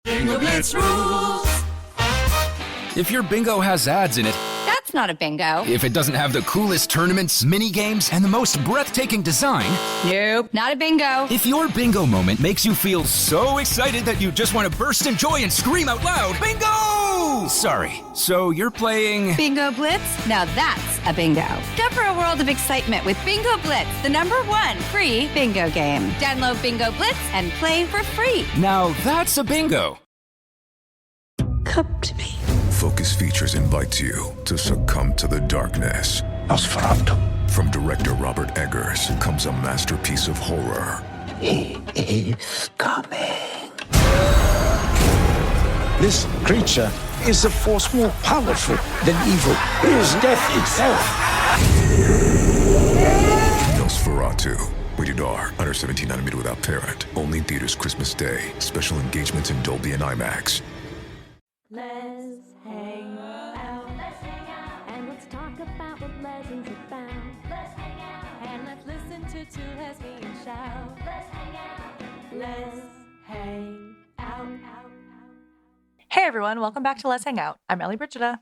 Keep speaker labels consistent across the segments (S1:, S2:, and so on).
S1: Bingo Blitz rules.
S2: If your bingo has ads in it,
S3: That's not a bingo.
S2: if it doesn't have the coolest tournaments, mini games, and the most breathtaking design,
S3: Nope, not a bingo.
S2: if your bingo moment makes you feel so excited that you just want to burst in joy and scream out loud, bingo! Sorry, so you're playing...
S3: Bingo Blitz? Now that's a bingo. Go for a world of excitement with Bingo Blitz, the #1 free bingo game. Download Bingo Blitz and play for free.
S2: Now that's a bingo.
S4: Come to me.
S5: Focus Features invites you to succumb to the darkness.
S6: Nosferatu.
S5: From director Robert Eggers comes a masterpiece of horror.
S6: He is coming. This creature is a force more powerful than evil. It is death itself.
S5: Nosferatu. Rated R. Under 17 nanometer without parent. Only in theaters Christmas Day. Special engagements in Dolby and IMAX.
S7: Let's hang out. Let's hang out. And let's talk about what legends about. Let's hang out. And let's listen to two lesbians shout. Let's hang out. Let's hang out.
S8: Hey everyone, welcome back to Lez Hang Out. I'm Ellie Brigida.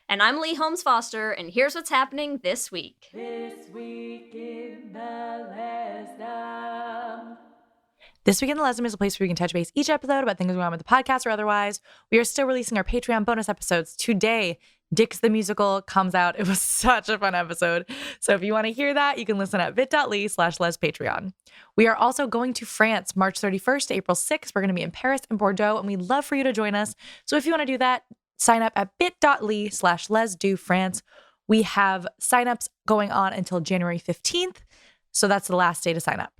S9: And I'm Lee Holmes Foster, and here's what's happening this week.
S7: This week in the Lesdom.
S8: This Week in the Lesbian is a place where you can touch base each episode about things going on with the podcast or otherwise. We are still releasing our Patreon bonus episodes. Today, Dix the Musical comes out. It was such a fun episode. So if you want to hear that, you can listen at bit.ly/lespatreon. We are also going to France March 31st to April 6th. We're going to be in Paris and Bordeaux, and we'd love for you to join us. So if you want to do that, sign up at bit.ly/lesdofrance. We have signups going on until January 15th. So that's the last day to sign up.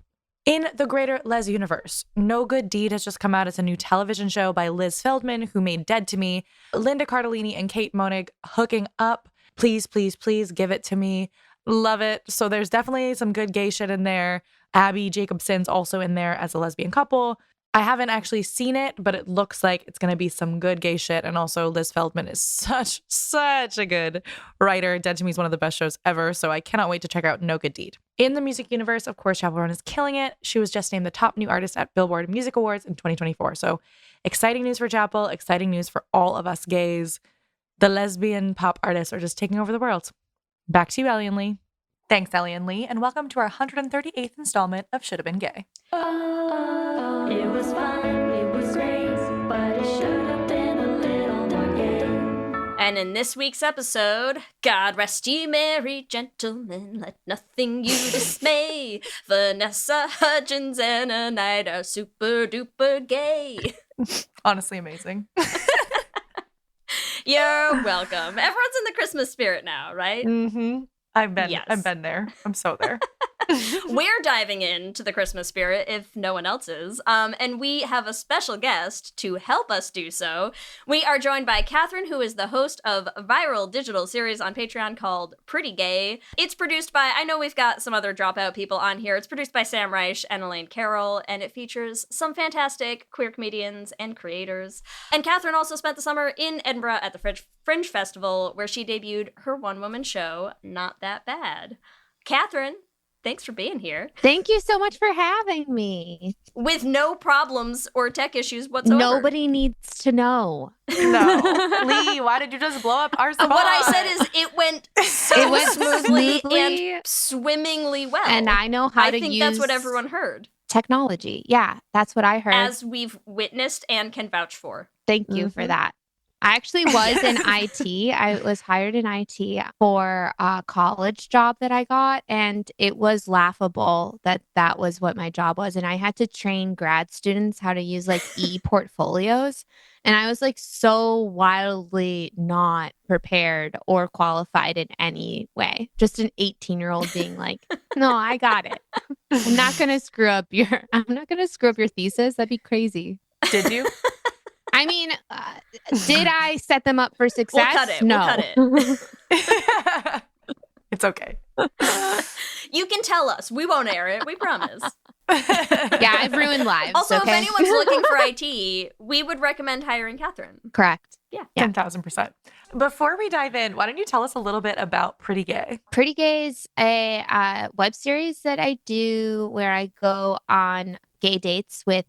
S8: In the greater Lez universe, No Good Deed has just come out. It's a new television show by Liz Feldman, who made Dead to Me. Linda Cardellini and Kate Monig hooking up. Please, please, please give it to me. Love it. So there's definitely some good gay shit in there. Abby Jacobson's also in there as a lesbian couple. I haven't actually seen it, but it looks like it's going to be some good gay shit. And also Liz Feldman is such a good writer. Dead to Me is one of the best shows ever. So I cannot wait to check out No Good Deed. In the music universe, of course, Chappell Roan is killing it. She was just named the top new artist at Billboard Music Awards in 2024. So exciting news for Chappell, exciting news for all of us gays. The lesbian pop artists are just taking over the world. Back to you, Ellie and Lee. Thanks, Ellie and Lee, and welcome to our 138th installment of Should Have Been Gay.
S7: It was fun, it was great, but it should have been a little more gay.
S9: And in this week's episode, God rest ye merry gentlemen, let nothing you dismay. Vanessa Hudgens and a night are super duper gay.
S8: Honestly amazing.
S9: You're welcome. Everyone's in the Christmas spirit now, right?
S8: Mm-hmm. I've been there. I'm so there.
S9: We're diving into the Christmas spirit, if no one else is, and we have a special guest to help us do so. We are joined by Catherine, who is the host of a viral digital series on Patreon called Pretty Gay. It's produced by, I know we've got some other dropout people on here, it's produced by Sam Reich and Elaine Carroll, and it features some fantastic queer comedians and creators. And Catherine also spent the summer in Edinburgh at the Fringe Festival, where she debuted her one-woman show, Not That Bad. Catherine, thanks for being here.
S10: Thank you so much for having me.
S9: With no problems or tech issues whatsoever.
S10: Nobody needs to know.
S8: No. Lee, why did you just blow up our spot?
S9: What I said is it went smoothly and swimmingly well.
S10: And I know how to use...
S9: I think that's what everyone heard.
S10: Technology. Yeah, that's what I heard.
S9: As we've witnessed and can vouch for.
S10: Thank you for that. I actually was in IT. I was hired in IT for a college job that I got, and it was laughable that that was what my job was. And I had to train grad students how to use like e-portfolios. And I was like so wildly not prepared or qualified in any way. Just an 18-year-old being like, no, I got it. I'm not going to screw up your thesis. That'd be crazy.
S8: Did you?
S10: I mean, did I set them up for success?
S9: We'll cut it.
S10: No.
S9: We'll cut it.
S8: It's okay.
S9: You can tell us. We won't air it. We promise.
S10: Yeah, I've ruined lives.
S9: Also,
S10: okay?
S9: if anyone's looking for IT, we would recommend hiring Catherine.
S10: Correct.
S9: Yeah.
S8: 10,000%. Before we dive in, why don't you tell us a little bit about Pretty Gay?
S10: Pretty Gay is a web series that I do where I go on gay dates with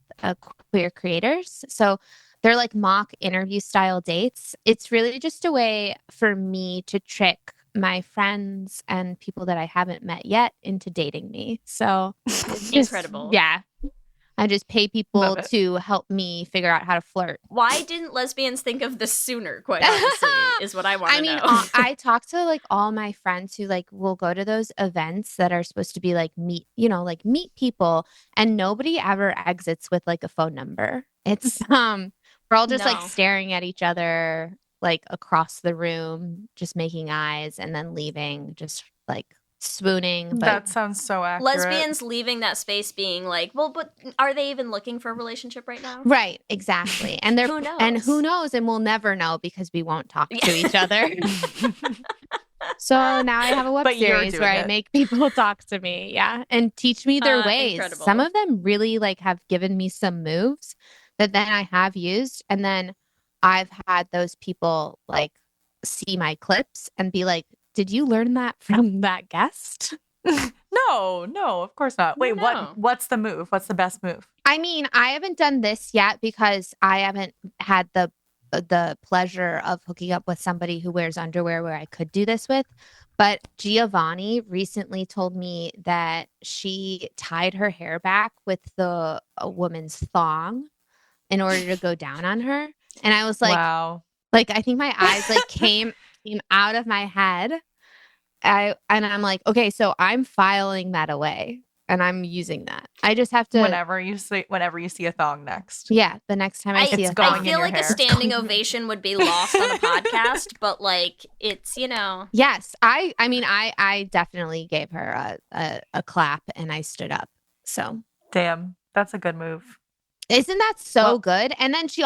S10: queer creators. So they're like mock interview style dates. It's really just a way for me to trick my friends and people that I haven't met yet into dating me. So it's
S9: Incredible.
S10: Yeah. I just pay people to help me figure out how to flirt.
S9: Why didn't lesbians think of this sooner, quite honestly, is what I want to know.
S10: I talk to like all my friends who like will go to those events that are supposed to be like meet people, and nobody ever exits with like a phone number. It's we're all just like staring at each other like across the room, just making eyes and then leaving, just like swooning. But
S8: that sounds so accurate.
S9: Lesbians leaving that space being like, well, but are they even looking for a relationship right now?
S10: Right, exactly. And they're who knows, and we'll never know because we won't talk to each other. So now I have a web series where I make people talk to me, and teach me their ways.
S9: Incredible.
S10: Some of them really like have given me some moves that then I have used, and then I've had those people like see my clips and be like, did you learn that from that guest?
S8: No, of course not. Wait, what's the move? What's the best move?
S10: I mean, I haven't done this yet because I haven't had the pleasure of hooking up with somebody who wears underwear where I could do this with. But Giovanni recently told me that she tied her hair back with a woman's thong in order to go down on her. And I was like, wow. Like, I think my eyes like came out of my head. And I'm like, okay, so I'm filing that away and I'm using that. I just have to
S8: whenever you see a thong next.
S10: Yeah, the next time I see a thong.
S9: I feel like a standing ovation would be lost on a podcast, but like it's,
S10: Yes, I mean I definitely gave her a clap and I stood up. So
S8: damn, that's a good move.
S10: Isn't that so good? And then she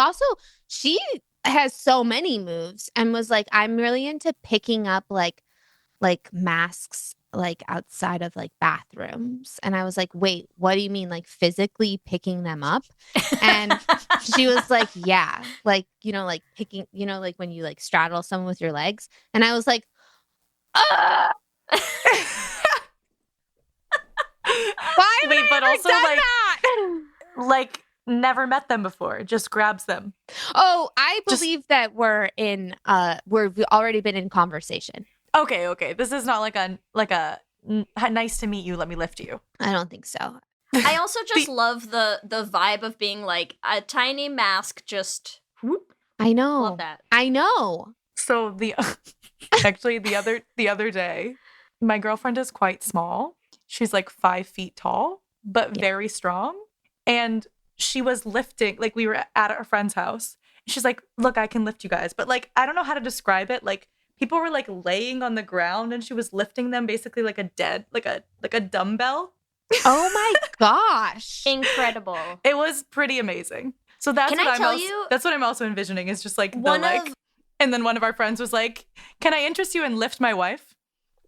S10: has so many moves and was like, I'm really into picking up like masks like outside of like bathrooms. And I was like, wait, what do you mean? Like physically picking them up? And she was like, yeah, like, like picking, like when you like straddle someone with your legs. And I was like, why have I
S8: but
S10: never
S8: also
S10: done
S8: like,
S10: that?
S8: Like never met them before, just grabs them.
S10: Oh, I believe that we've already been in conversation.
S8: Okay. This is not like a nice to meet you, let me lift you.
S10: I don't think so.
S9: I also just love the vibe of being like a tiny mask just whoop.
S10: I know.
S9: Love that.
S10: I know.
S8: So the other day, my girlfriend is quite small. She's like 5 feet tall, but very strong. And she was lifting, like we were at a friend's house. She's like, look, I can lift you guys. But like, I don't know how to describe it. Like people were like laying on the ground and she was lifting them basically like a dumbbell.
S10: Oh my gosh.
S9: Incredible.
S8: It was pretty amazing. So that's that's what I'm also envisioning is just like and then one of our friends was like, can I interest you and lift my wife?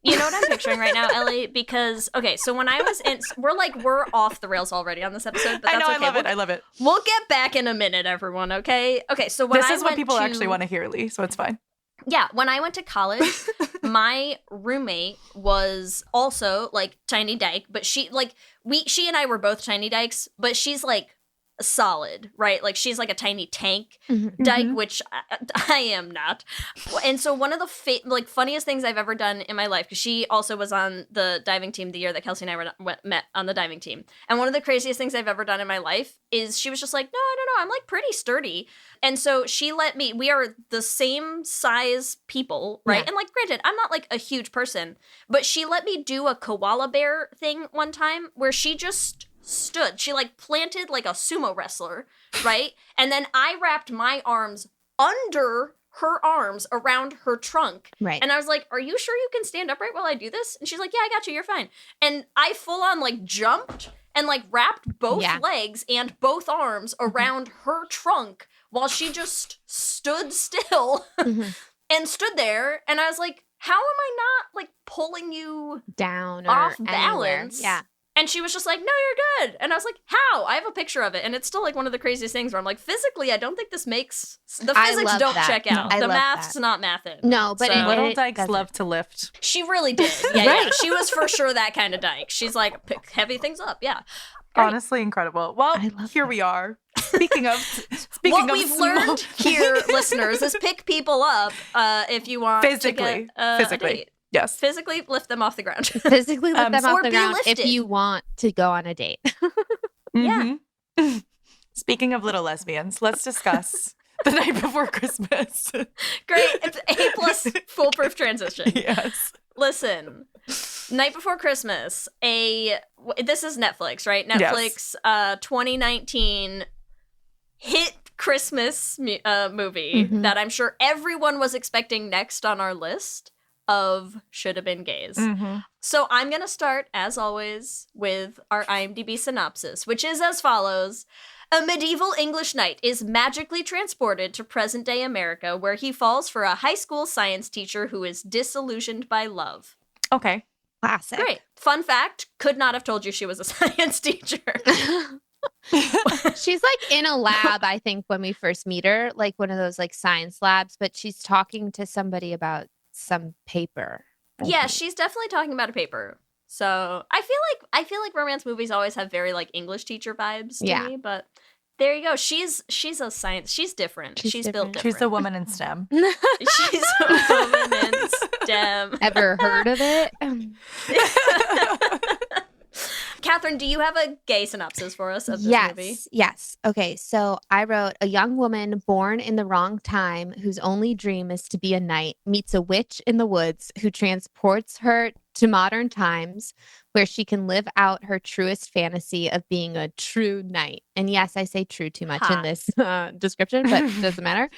S9: You know what I'm picturing right now, Ellie? Because, okay, so when I was in, we're off the rails already on this episode, but that's okay.
S8: I love it.
S9: We'll get back in a minute, everyone, okay? Okay, so
S8: this is what people actually want to hear, Lee, so it's fine.
S9: Yeah, when I went to college, my roommate was also, like, tiny dyke, but she and I were both tiny dykes, but she's, like, solid, right? Like she's like a tiny tank dyke, which I am not. And so one of the funniest things I've ever done in my life, because she also was on the diving team the year that Kelsey and I met on the diving team. And one of the craziest things I've ever done in my life is she was just like, no, I don't know, I'm like pretty sturdy. And so she let me, we are the same size people, right? Yeah. And like, granted, I'm not like a huge person, but she let me do a koala bear thing one time where she just stood. She like planted like a sumo wrestler, right? And then I wrapped my arms under her arms around her trunk.
S10: Right.
S9: And I was like, are you sure you can stand upright while I do this? And she's like, yeah, I got you. You're fine. And I full on like jumped and like wrapped both legs and both arms around her trunk while she just stood still and stood there. And I was like, how am I not like pulling you
S10: down or
S9: off balance?
S10: Anywhere. Yeah.
S9: And she was just like, no, you're good. And I was like, how? I have a picture of it. And it's still like one of the craziest things where I'm like, physically, I don't think this makes, the physics don't check out. The math's not mathin'.
S10: No, but
S8: little dykes love to lift.
S9: She really did. Yeah, right. Yeah. She was for sure that kind of dyke. She's like, pick heavy things up. Yeah.
S8: Honestly, incredible. Well, here we are. Speaking of
S9: what we've learned here, listeners, is pick people up if you want
S8: physically.
S9: to get
S8: Physically.
S9: a date.
S8: Yes.
S9: Physically lift them off the ground.
S10: Physically lift them off
S9: or
S10: the
S9: be
S10: ground
S9: lifted.
S10: if you want to go on a date.
S9: Yeah.
S8: Speaking of little lesbians, let's discuss The Night Before Christmas.
S9: Great. It's A+ foolproof transition.
S8: Yes.
S9: Listen, Night Before Christmas, this is Netflix, right? Netflix 2019 hit Christmas movie that I'm sure everyone was expecting next on our list of should have been gays. So I'm going to start, as always, with our IMDb synopsis, which is as follows. A medieval English knight is magically transported to present-day America, where he falls for a high school science teacher who is disillusioned by love.
S8: Okay.
S10: Classic.
S9: Great. Fun fact, could not have told you she was a science teacher.
S10: She's like in a lab, I think, when we first meet her, like one of those like science labs, but she's talking to somebody about some paper.
S9: Yeah, she's definitely talking about a paper. So I feel like romance movies always have very like English teacher vibes to me, but there you go. She's a science. She's different. She's built different.
S8: She's a woman in STEM.
S9: She's a woman in STEM.
S10: Ever heard of it?
S9: Catherine, do you have a gay synopsis for us of this movie?
S10: Yes. Okay, so I wrote, a young woman born in the wrong time whose only dream is to be a knight meets a witch in the woods who transports her to modern times where she can live out her truest fantasy of being a true knight. And yes, I say true too much in this description, but it doesn't matter.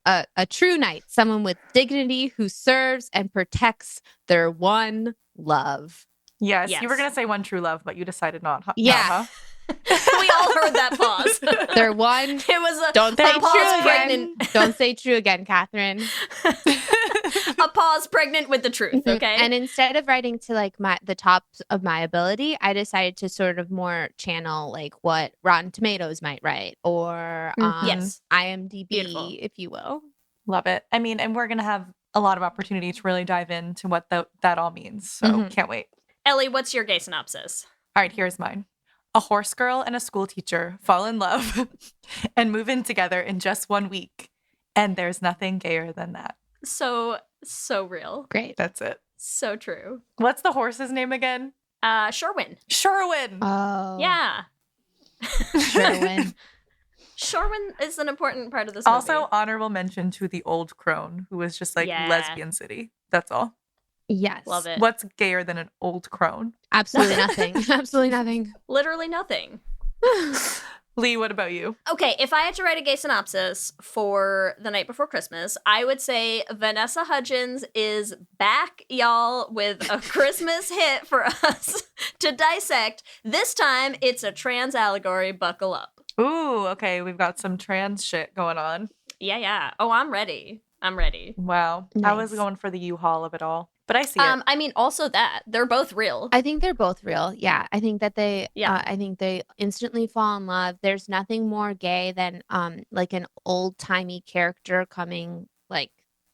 S10: A true knight, someone with dignity who serves and protects their one love.
S8: Yes, you were going to say one true love, but you decided not.
S10: Yeah.
S9: We all heard that pause.
S10: They're one.
S9: It was
S10: don't say
S9: pause
S10: true
S9: pregnant.
S10: again. Don't say true again, Catherine.
S9: A pause pregnant with the truth, okay?
S10: And instead of writing to like the top of my ability, I decided to sort of more channel like what Rotten Tomatoes might write or IMDb,
S9: Beautiful.
S10: if you will.
S8: Love it. I mean, and we're going to have a lot of opportunity to really dive into what that all means. So can't wait.
S9: Ellie, what's your gay synopsis?
S8: All right, here's mine. A horse girl and a school teacher fall in love and move in together in just 1 week. And there's nothing gayer than that.
S9: So real.
S10: Great.
S8: That's it.
S9: So true.
S8: What's the horse's name again?
S9: Shorwin.
S8: Shorwin.
S10: Oh.
S9: Yeah.
S10: Shorwin.
S9: Shorwin is an important part of this movie.
S8: Also, honorable mention to the old crone, who was just like lesbian city. That's all.
S10: Yes.
S9: Love it.
S8: What's gayer than an old crone?
S10: Absolutely nothing. Absolutely nothing.
S9: Literally nothing.
S8: Lee, what about you?
S9: Okay, if I had to write a gay synopsis for The Night Before Christmas, I would say Vanessa Hudgens is back, y'all, with a Christmas hit for us to dissect. This time, it's a trans allegory. Buckle up.
S8: Ooh, okay. We've got some trans shit going on.
S9: Yeah. Oh, I'm ready.
S8: Wow.
S10: Nice.
S8: I was going for the U-Haul of it all. But I see it.
S9: I mean, also that. They're both real.
S10: I think they're both real. Yeah. I think that I think they instantly fall in love. There's nothing more gay than like an old-timey character coming like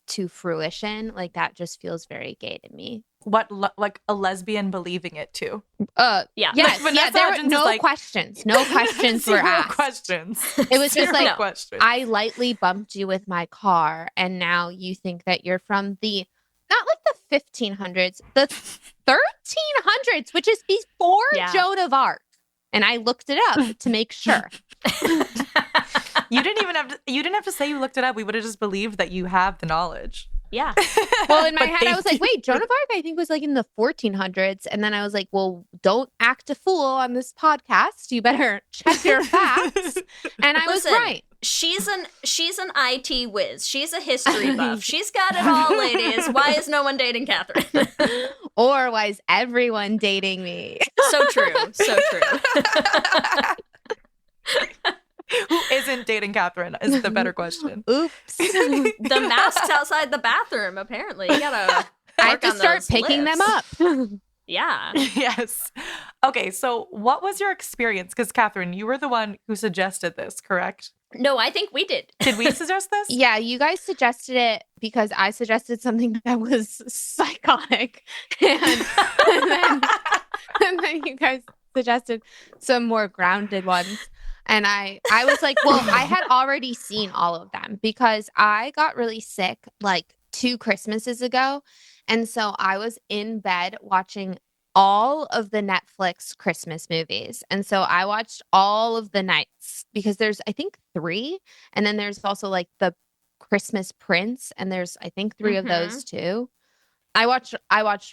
S10: to fruition. Like that just feels very gay to me.
S8: What, like a lesbian believing it too?
S9: Yeah.
S10: Yes.
S8: Like,
S10: Yeah. There were
S8: Hudgens
S10: no
S8: like,
S10: questions. No questions were asked.
S8: Questions.
S10: It was just like,
S8: questions.
S10: I lightly bumped you with my car, and now you think that you're from the, not like the 1500s, the 1300s, which is before Joan of Arc. And I looked it up to make sure.
S8: You didn't have to say you looked it up. We would have just believed that you have the knowledge.
S9: Yeah.
S10: Well, in my head, I was like, wait, Joan of Arc, I think was like in the 1400s. And then I was like, well, don't act a fool on this podcast. You better check your facts. And I was right.
S9: She's an IT whiz. She's a history buff. She's got it all, ladies. Why is no one dating Catherine?
S10: Or why is everyone dating me?
S9: So true. So true.
S8: Who isn't dating Catherine is the better question.
S10: Oops.
S9: The masks outside the bathroom, apparently. You gotta
S10: I have to start picking them up.
S9: Yeah.
S8: Yes. Okay, so what was your experience? Because Catherine, you were the one who suggested this, correct?
S9: No, I think we did.
S8: Did we suggest this?
S10: Yeah, you guys suggested it because I suggested something that was psychotic. And then you guys suggested some more grounded ones. And I was like, well, I had already seen all of them because I got really sick like 2 Christmases ago. And so I was in bed watching all of the Netflix Christmas movies. And so I watched all of the nights because there's, I think, 3. And then there's also like the Christmas Prince. And there's, I think, 3 of those too. I watched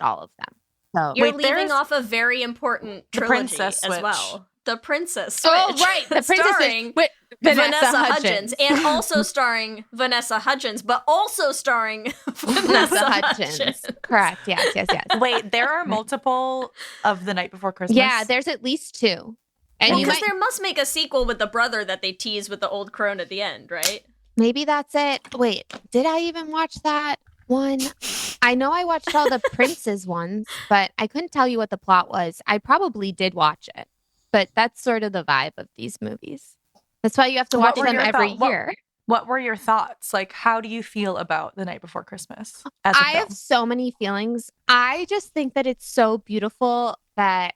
S10: all of them. So
S9: You're leaving off a very important trilogy as well. The Princess Switch.
S10: Oh, right. The Princess
S9: starring
S10: Switch.
S9: Vanessa Hudgens. And also starring Vanessa Hudgens, but also starring Vanessa Hudgens.
S10: Correct. Yes.
S8: Wait, there are multiple of The Night Before Christmas?
S10: Yeah, there's at least 2. And
S9: because there must make a sequel with the brother that they tease with the old crone at the end, right?
S10: Maybe that's it. Wait, did I even watch that one? I know I watched all the Prince's ones, but I couldn't tell you what the plot was. I probably did watch it, but that's sort of the vibe of these movies. That's why you have to watch them every year.
S8: What were your thoughts? Like, how do you feel about The Night Before Christmas?
S10: I have so many feelings. I just think that it's so beautiful that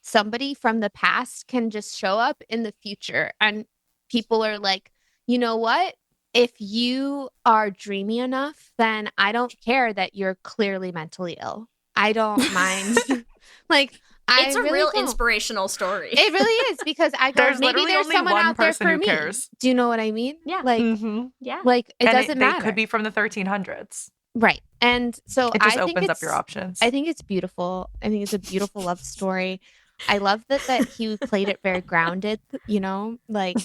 S10: somebody from the past can just show up in the future and people are like, you know what? If you are dreamy enough, then I don't care that you're clearly mentally ill. I don't mind. Like,
S9: it's a
S10: really
S9: real
S10: don't.
S9: Inspirational story.
S10: It really is because I go, maybe there's someone out there for me.
S8: Cares.
S10: Do you know what I mean?
S9: Yeah.
S10: Like,
S9: yeah.
S10: Like it doesn't matter.
S8: They could be from the 1300s.
S10: Right. And so
S8: it just opens up your options.
S10: I think it's beautiful. I think it's a beautiful love story. I love that he played it very grounded, you know, like,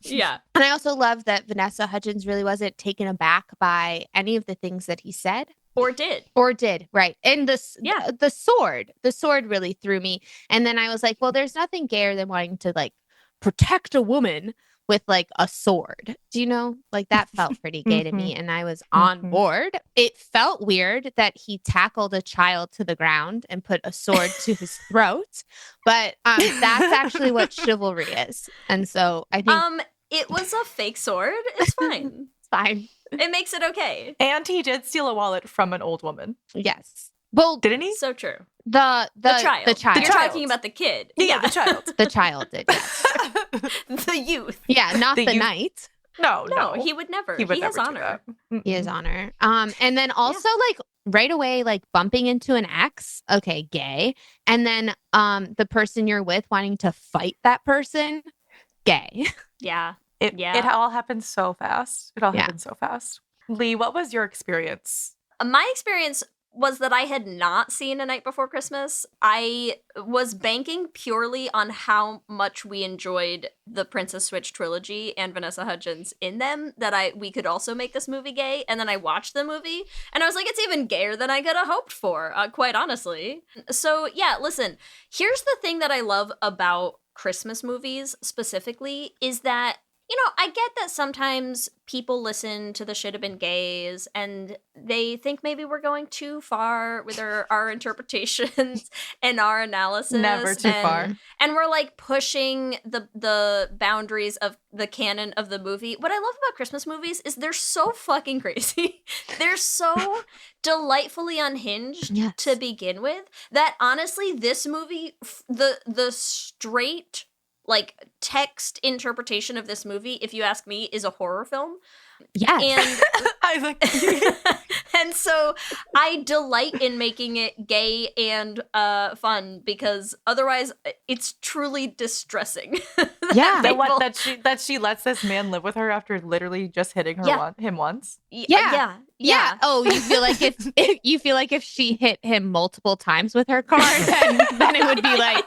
S9: yeah.
S10: And I also love that Vanessa Hudgens really wasn't taken aback by any of the things that he said.
S9: Or did.
S10: Right. And the sword really threw me. And then I was like, well, there's nothing gayer than wanting to like protect a woman with like a sword. Do you know? Like that felt pretty gay to me. And I was on board. It felt weird that he tackled a child to the ground and put a sword to his throat. But that's actually what chivalry is. And so I think
S9: it was a fake sword. It's fine.
S10: It's fine.
S9: It makes it okay.
S8: And he did steal a wallet from an old woman.
S10: Yes. Well,
S8: didn't he?
S9: So true.
S10: The child.
S9: You're talking about the kid.
S8: Yeah, the child.
S10: The child did, yes.
S9: The youth.
S10: Yeah, not the knight.
S8: No.
S9: He would never.
S8: He
S9: has honor.
S10: He has honor. And then also like right away, like bumping into an ex. Okay, gay. And then the person you're with wanting to fight that person. Gay.
S9: Yeah.
S8: It all happened so fast. Happened so fast. Lee, what was your experience?
S9: My experience was that I had not seen A Night Before Christmas. I was banking purely on how much we enjoyed the Princess Switch trilogy and Vanessa Hudgens in them, that we could also make this movie gay. And then I watched the movie and I was like, it's even gayer than I could have hoped for, quite honestly. So yeah, listen, here's the thing that I love about Christmas movies specifically is that, you know, I get that sometimes people listen to the Should Have Been Gays and they think maybe we're going too far with our interpretations and our analysis.
S8: Never too far.
S9: And we're like pushing the boundaries of the canon of the movie. What I love about Christmas movies is they're so fucking crazy. They're so delightfully unhinged to begin with that honestly, this movie, the straight like text interpretation of this movie, if you ask me, is a horror film.
S10: Yes.
S9: And and so I delight in making it gay and fun because otherwise it's truly distressing.
S10: Yeah.
S8: that she lets this man live with her after literally just hitting him once.
S10: Yeah. Oh, you feel like if she hit him multiple times with her car, then it would be like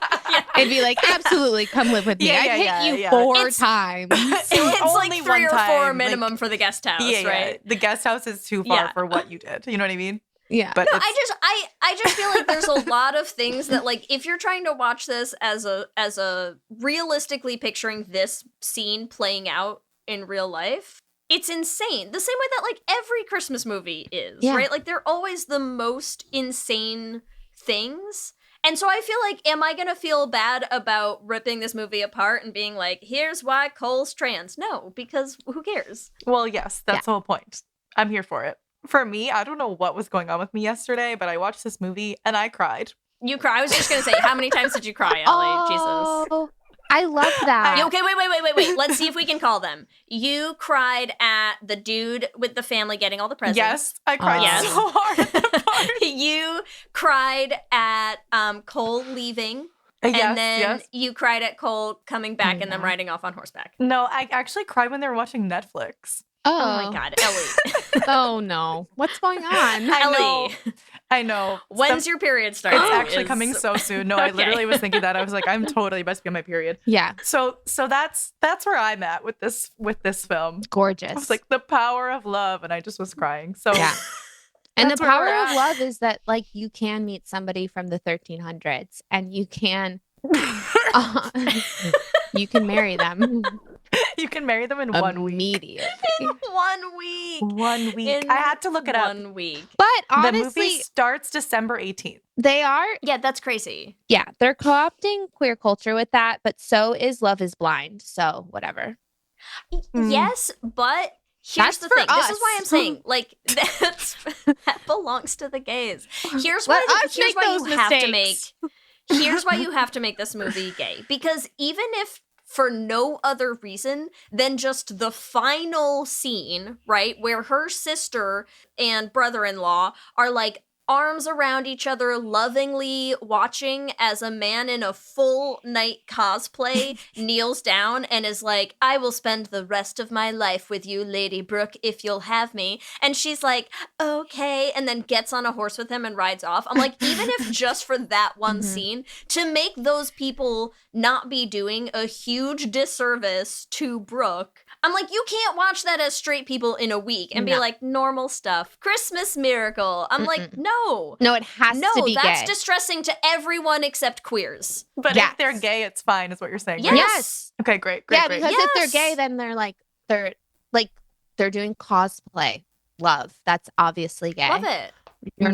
S10: it'd be like, absolutely, come live with me. I hit you 4 times.
S9: It's like 3 or 4 minimum for the guest house, right?
S8: The guest house is too far for what you did. You know what I mean?
S10: Yeah.
S8: But
S9: no, I just feel like there's a lot of things that like if you're trying to watch this as a realistically picturing this scene playing out in real life, it's insane. The same way that like every Christmas movie is, right? Like they're always the most insane things. And so I feel like, am I going to feel bad about ripping this movie apart and being like, here's why Cole's trans? No, because who cares?
S8: Well, yes, that's the whole point. I'm here for it. For me, I don't know what was going on with me yesterday, but I watched this movie and I cried.
S9: You cry. I was just gonna say, how many times did you cry, Ellie? Jesus.
S10: I love that.
S9: Okay, wait. Let's see if we can call them. You cried at the dude with the family getting all the presents.
S8: Yes, I cried so hard at the part.
S9: You cried at Cole leaving. And then you cried at Cole coming back and then riding off on horseback.
S8: No, I actually cried when they were watching Netflix.
S9: Oh my God, Ellie.
S10: Oh no. What's going on?
S9: Ellie.
S8: I know.
S9: When's your period starting?
S8: It's actually coming so soon. No, I literally was thinking that. I was like, I'm totally about to be on my period.
S10: Yeah.
S8: So that's where I'm at with this film.
S10: It's gorgeous.
S8: I was like, the power of love, and I just was crying. So
S10: yeah. And the
S8: that's where
S10: power
S8: we're
S10: of
S8: at.
S10: love is that like you can meet somebody from the 1300s and you can you can marry them.
S8: You can marry them in 1 week.
S10: Immediately.
S9: 1 week.
S8: 1 week. I had to look it up.
S9: 1 week.
S10: But
S8: The
S10: honestly,
S8: movie starts December 18th.
S10: they are,
S9: Yeah, that's crazy.
S10: yeah, they're co-opting queer culture with that, but so is Love is Blind. So whatever.
S9: Yes, but here's
S10: That's
S9: the
S10: for
S9: thing. This
S10: us.
S9: is why I'm saying, like, that belongs to the gays. Here's
S10: Let
S9: why.
S10: us
S9: Here's
S10: make
S9: why
S10: those
S9: you have to make.
S10: mistakes.
S9: Here's why you have to make this movie gay. Because even if for no other reason than just the final scene, right, where her sister and brother-in-law are like arms around each other, lovingly watching as a man in a full night cosplay kneels down and is like, I will spend the rest of my life with you, Lady Brooke, if you'll have me. And she's like, okay, and then gets on a horse with him and rides off. I'm like, even if just for that one scene, to make those people not be doing a huge disservice to Brooke, I'm like, you can't watch that as straight people in a week and be like, normal stuff, Christmas miracle. I'm like, no.
S10: No, it has to be
S9: that's
S10: gay.
S9: distressing to everyone except queers.
S8: But
S10: Yes.
S8: if they're gay, it's fine, is what you're saying.
S9: Yes.
S8: right?
S10: Yes.
S8: Okay, great.
S10: Yeah,
S8: great.
S10: because if they're
S9: Yes.
S10: gay, then they're doing cosplay. Love. That's obviously gay.
S9: Love it.
S10: You're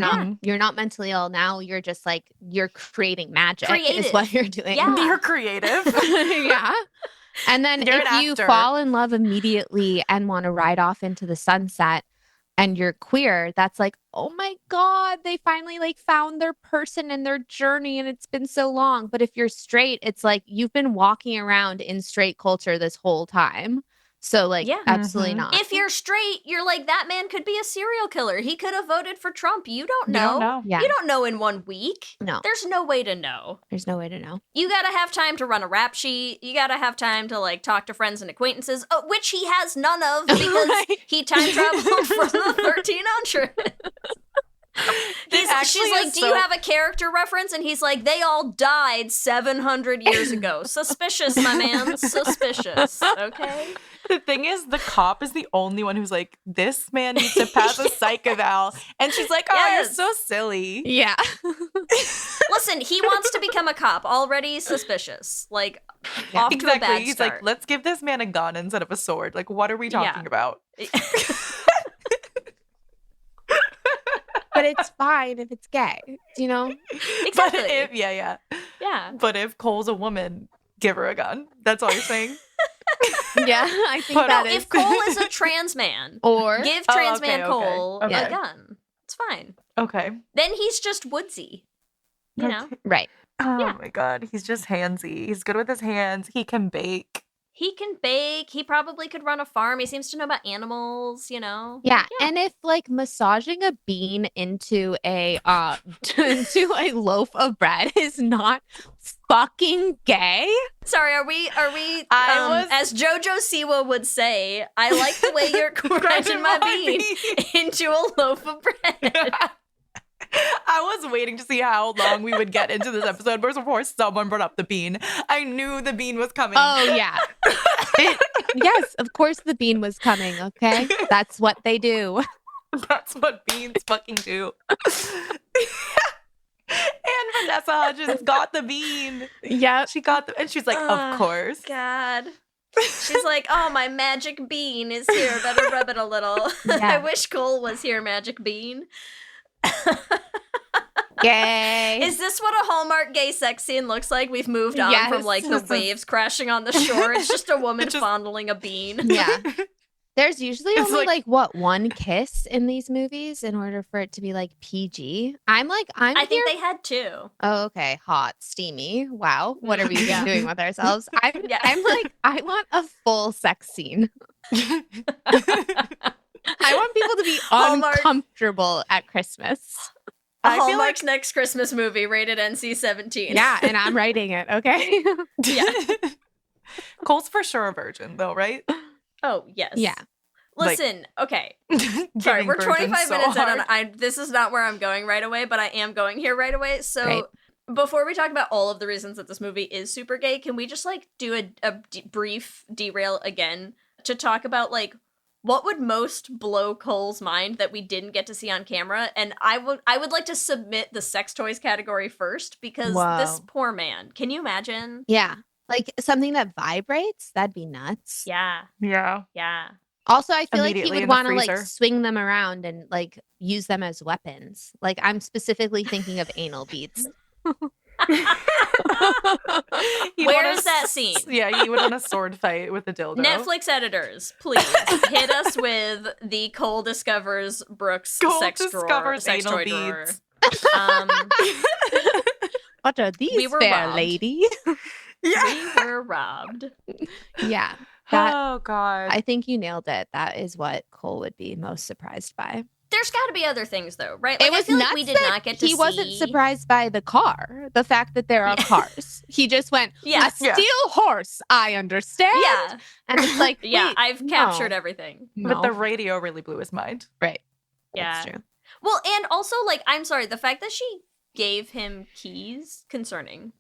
S10: not mentally ill now. You're just like you're creating magic is
S9: Creative.
S10: what you're doing.
S9: Yeah.
S8: You're creative.
S10: Yeah. And then
S8: You're
S10: if
S8: an
S10: you
S8: actor.
S10: fall in love immediately and want to ride off into the sunset and you're queer, that's like, oh my God, they finally like found their person and their journey and it's been so long. But if you're straight, it's like you've been walking around in straight culture this whole time. So like
S9: Yeah.
S10: absolutely not.
S9: If you're straight, you're like, that man could be a serial killer. He could have voted for Trump. You don't
S8: You
S9: know.
S8: don't know.
S10: Yeah.
S9: You don't know in 1 week.
S10: No.
S9: There's no way to know.
S10: There's no way to know.
S9: You gotta have time to run a rap sheet. You gotta have time to like talk to friends and acquaintances, which he has none of because
S10: Right.
S9: he time traveled from the 1300s. She's like, do you have a character reference? And he's like, they all died 700 years ago. Suspicious, my man. Suspicious. Okay.
S8: The thing is, the cop is the only one who's like, this man needs to pass a psych eval. And she's like, oh,
S9: Yes.
S8: you're so silly.
S10: Yeah.
S9: Listen, he wants to become a cop. Already suspicious. Like, off to a bad
S8: Exactly. He's
S9: start.
S8: like, let's give this man a gun instead of a sword. Like, what are we talking about?
S10: But it's fine if it's gay, you know?
S9: Exactly.
S8: But if, yeah.
S9: Yeah.
S8: But if Cole's a woman, give her a gun. That's all you're saying?
S10: Yeah, I think
S8: But
S10: that
S9: No,
S10: is.
S9: if Cole is a trans man,
S10: Or
S9: give
S8: Oh,
S9: trans
S8: okay,
S9: man
S8: okay,
S9: Cole
S8: okay.
S9: a gun. It's fine.
S8: Okay.
S9: Then he's just woodsy. You know?
S10: right.
S8: Oh
S9: Yeah.
S8: my God. He's just handsy. He's good with his hands. He can bake.
S9: He can bake. He probably could run a farm. He seems to know about animals, you know?
S10: Yeah. And if like massaging a bean into a into a loaf of bread is not fucking gay.
S9: Sorry, are we
S8: I was-
S9: as Jojo Siwa would say, I like the way you're grinding my bean into a loaf of bread.
S8: I was waiting to see how long we would get into this episode before someone brought up the bean. I knew the bean was coming.
S10: Oh yeah. Yes, of course the bean was coming, okay? That's what they do.
S8: That's what beans fucking do. And Vanessa Hudgens got the bean.
S10: Yeah.
S8: She got the, and she's like, of course.
S9: God. She's like, oh, my magic bean is here. Better rub it a little.
S10: Yeah.
S9: I wish Cole was here, magic bean.
S10: Gay.
S9: Is this what a Hallmark gay sex scene looks like? We've moved on
S10: Yes.
S9: from like the waves crashing on the shore. It's just a woman
S8: Just-
S9: fondling a bean.
S10: Yeah. There's usually
S8: It's
S10: only
S8: like-
S10: one kiss in these movies in order for it to be like PG. I
S9: think
S10: here.
S9: they had 2.
S10: Oh, okay. Hot, steamy. Wow. What are we
S9: Yeah.
S10: doing with ourselves?
S9: Yeah.
S10: I'm like, I want a full sex scene. I want people to be
S9: Hallmark.
S10: uncomfortable at Christmas.
S9: Hallmark's next Christmas movie, rated NC-17.
S10: Yeah, and I'm writing it, okay?
S9: Yeah.
S8: Cole's for sure a virgin, though, right?
S9: Oh, yes.
S10: Yeah.
S9: Listen, okay. Sorry,
S8: Giving
S9: we're
S8: virgins
S9: 25
S8: so
S9: minutes in,
S8: hard.
S9: and this is not where I'm going right away, but I am going here right away. So
S10: Great.
S9: before we talk about all of the reasons that this movie is super gay, can we just like do a brief derail again to talk about like what would most blow Cole's mind that we didn't get to see on camera? And I would like to submit the sex toys category first because
S10: Wow.
S9: this poor man. Can you imagine?
S10: Yeah. Like something that vibrates, that'd be nuts.
S9: Yeah.
S8: Yeah.
S9: Yeah.
S10: Also, I feel like he
S8: Immediately
S10: would
S8: in the
S10: want to like
S8: freezer.
S10: swing them around and like use them as weapons. Like I'm specifically thinking of anal beads.
S9: Where's that scene?
S8: Yeah, you would want a sword fight with a dildo.
S9: Netflix editors, please hit us with the Cole discovers Brooke's
S8: Cole
S9: sex
S8: discovers
S9: sex
S8: anal
S9: toy
S8: beads.
S9: drawer.
S10: What are these,
S9: We were
S10: fair
S9: robbed.
S10: lady?
S9: We were robbed.
S10: Yeah. That,
S8: Oh God.
S10: I think you nailed it. That is what Cole would be most surprised by.
S9: There's got to be other things though, right?
S10: It
S9: Like, I
S10: was
S9: feel
S10: nuts
S9: like we did
S10: that
S9: not get to
S10: he
S9: see.
S10: wasn't surprised by the car, the fact that there are cars. He just went,
S9: Yeah.
S10: a steel horse, I understand.
S9: Yeah,
S10: And it's like,
S9: yeah.
S10: wait,
S9: I've
S10: no.
S9: captured everything.
S8: But the
S10: No.
S8: radio really blew his mind.
S10: Right.
S9: Yeah.
S10: That's true.
S9: Well, and also like, I'm sorry, the fact that she gave him keys, concerning.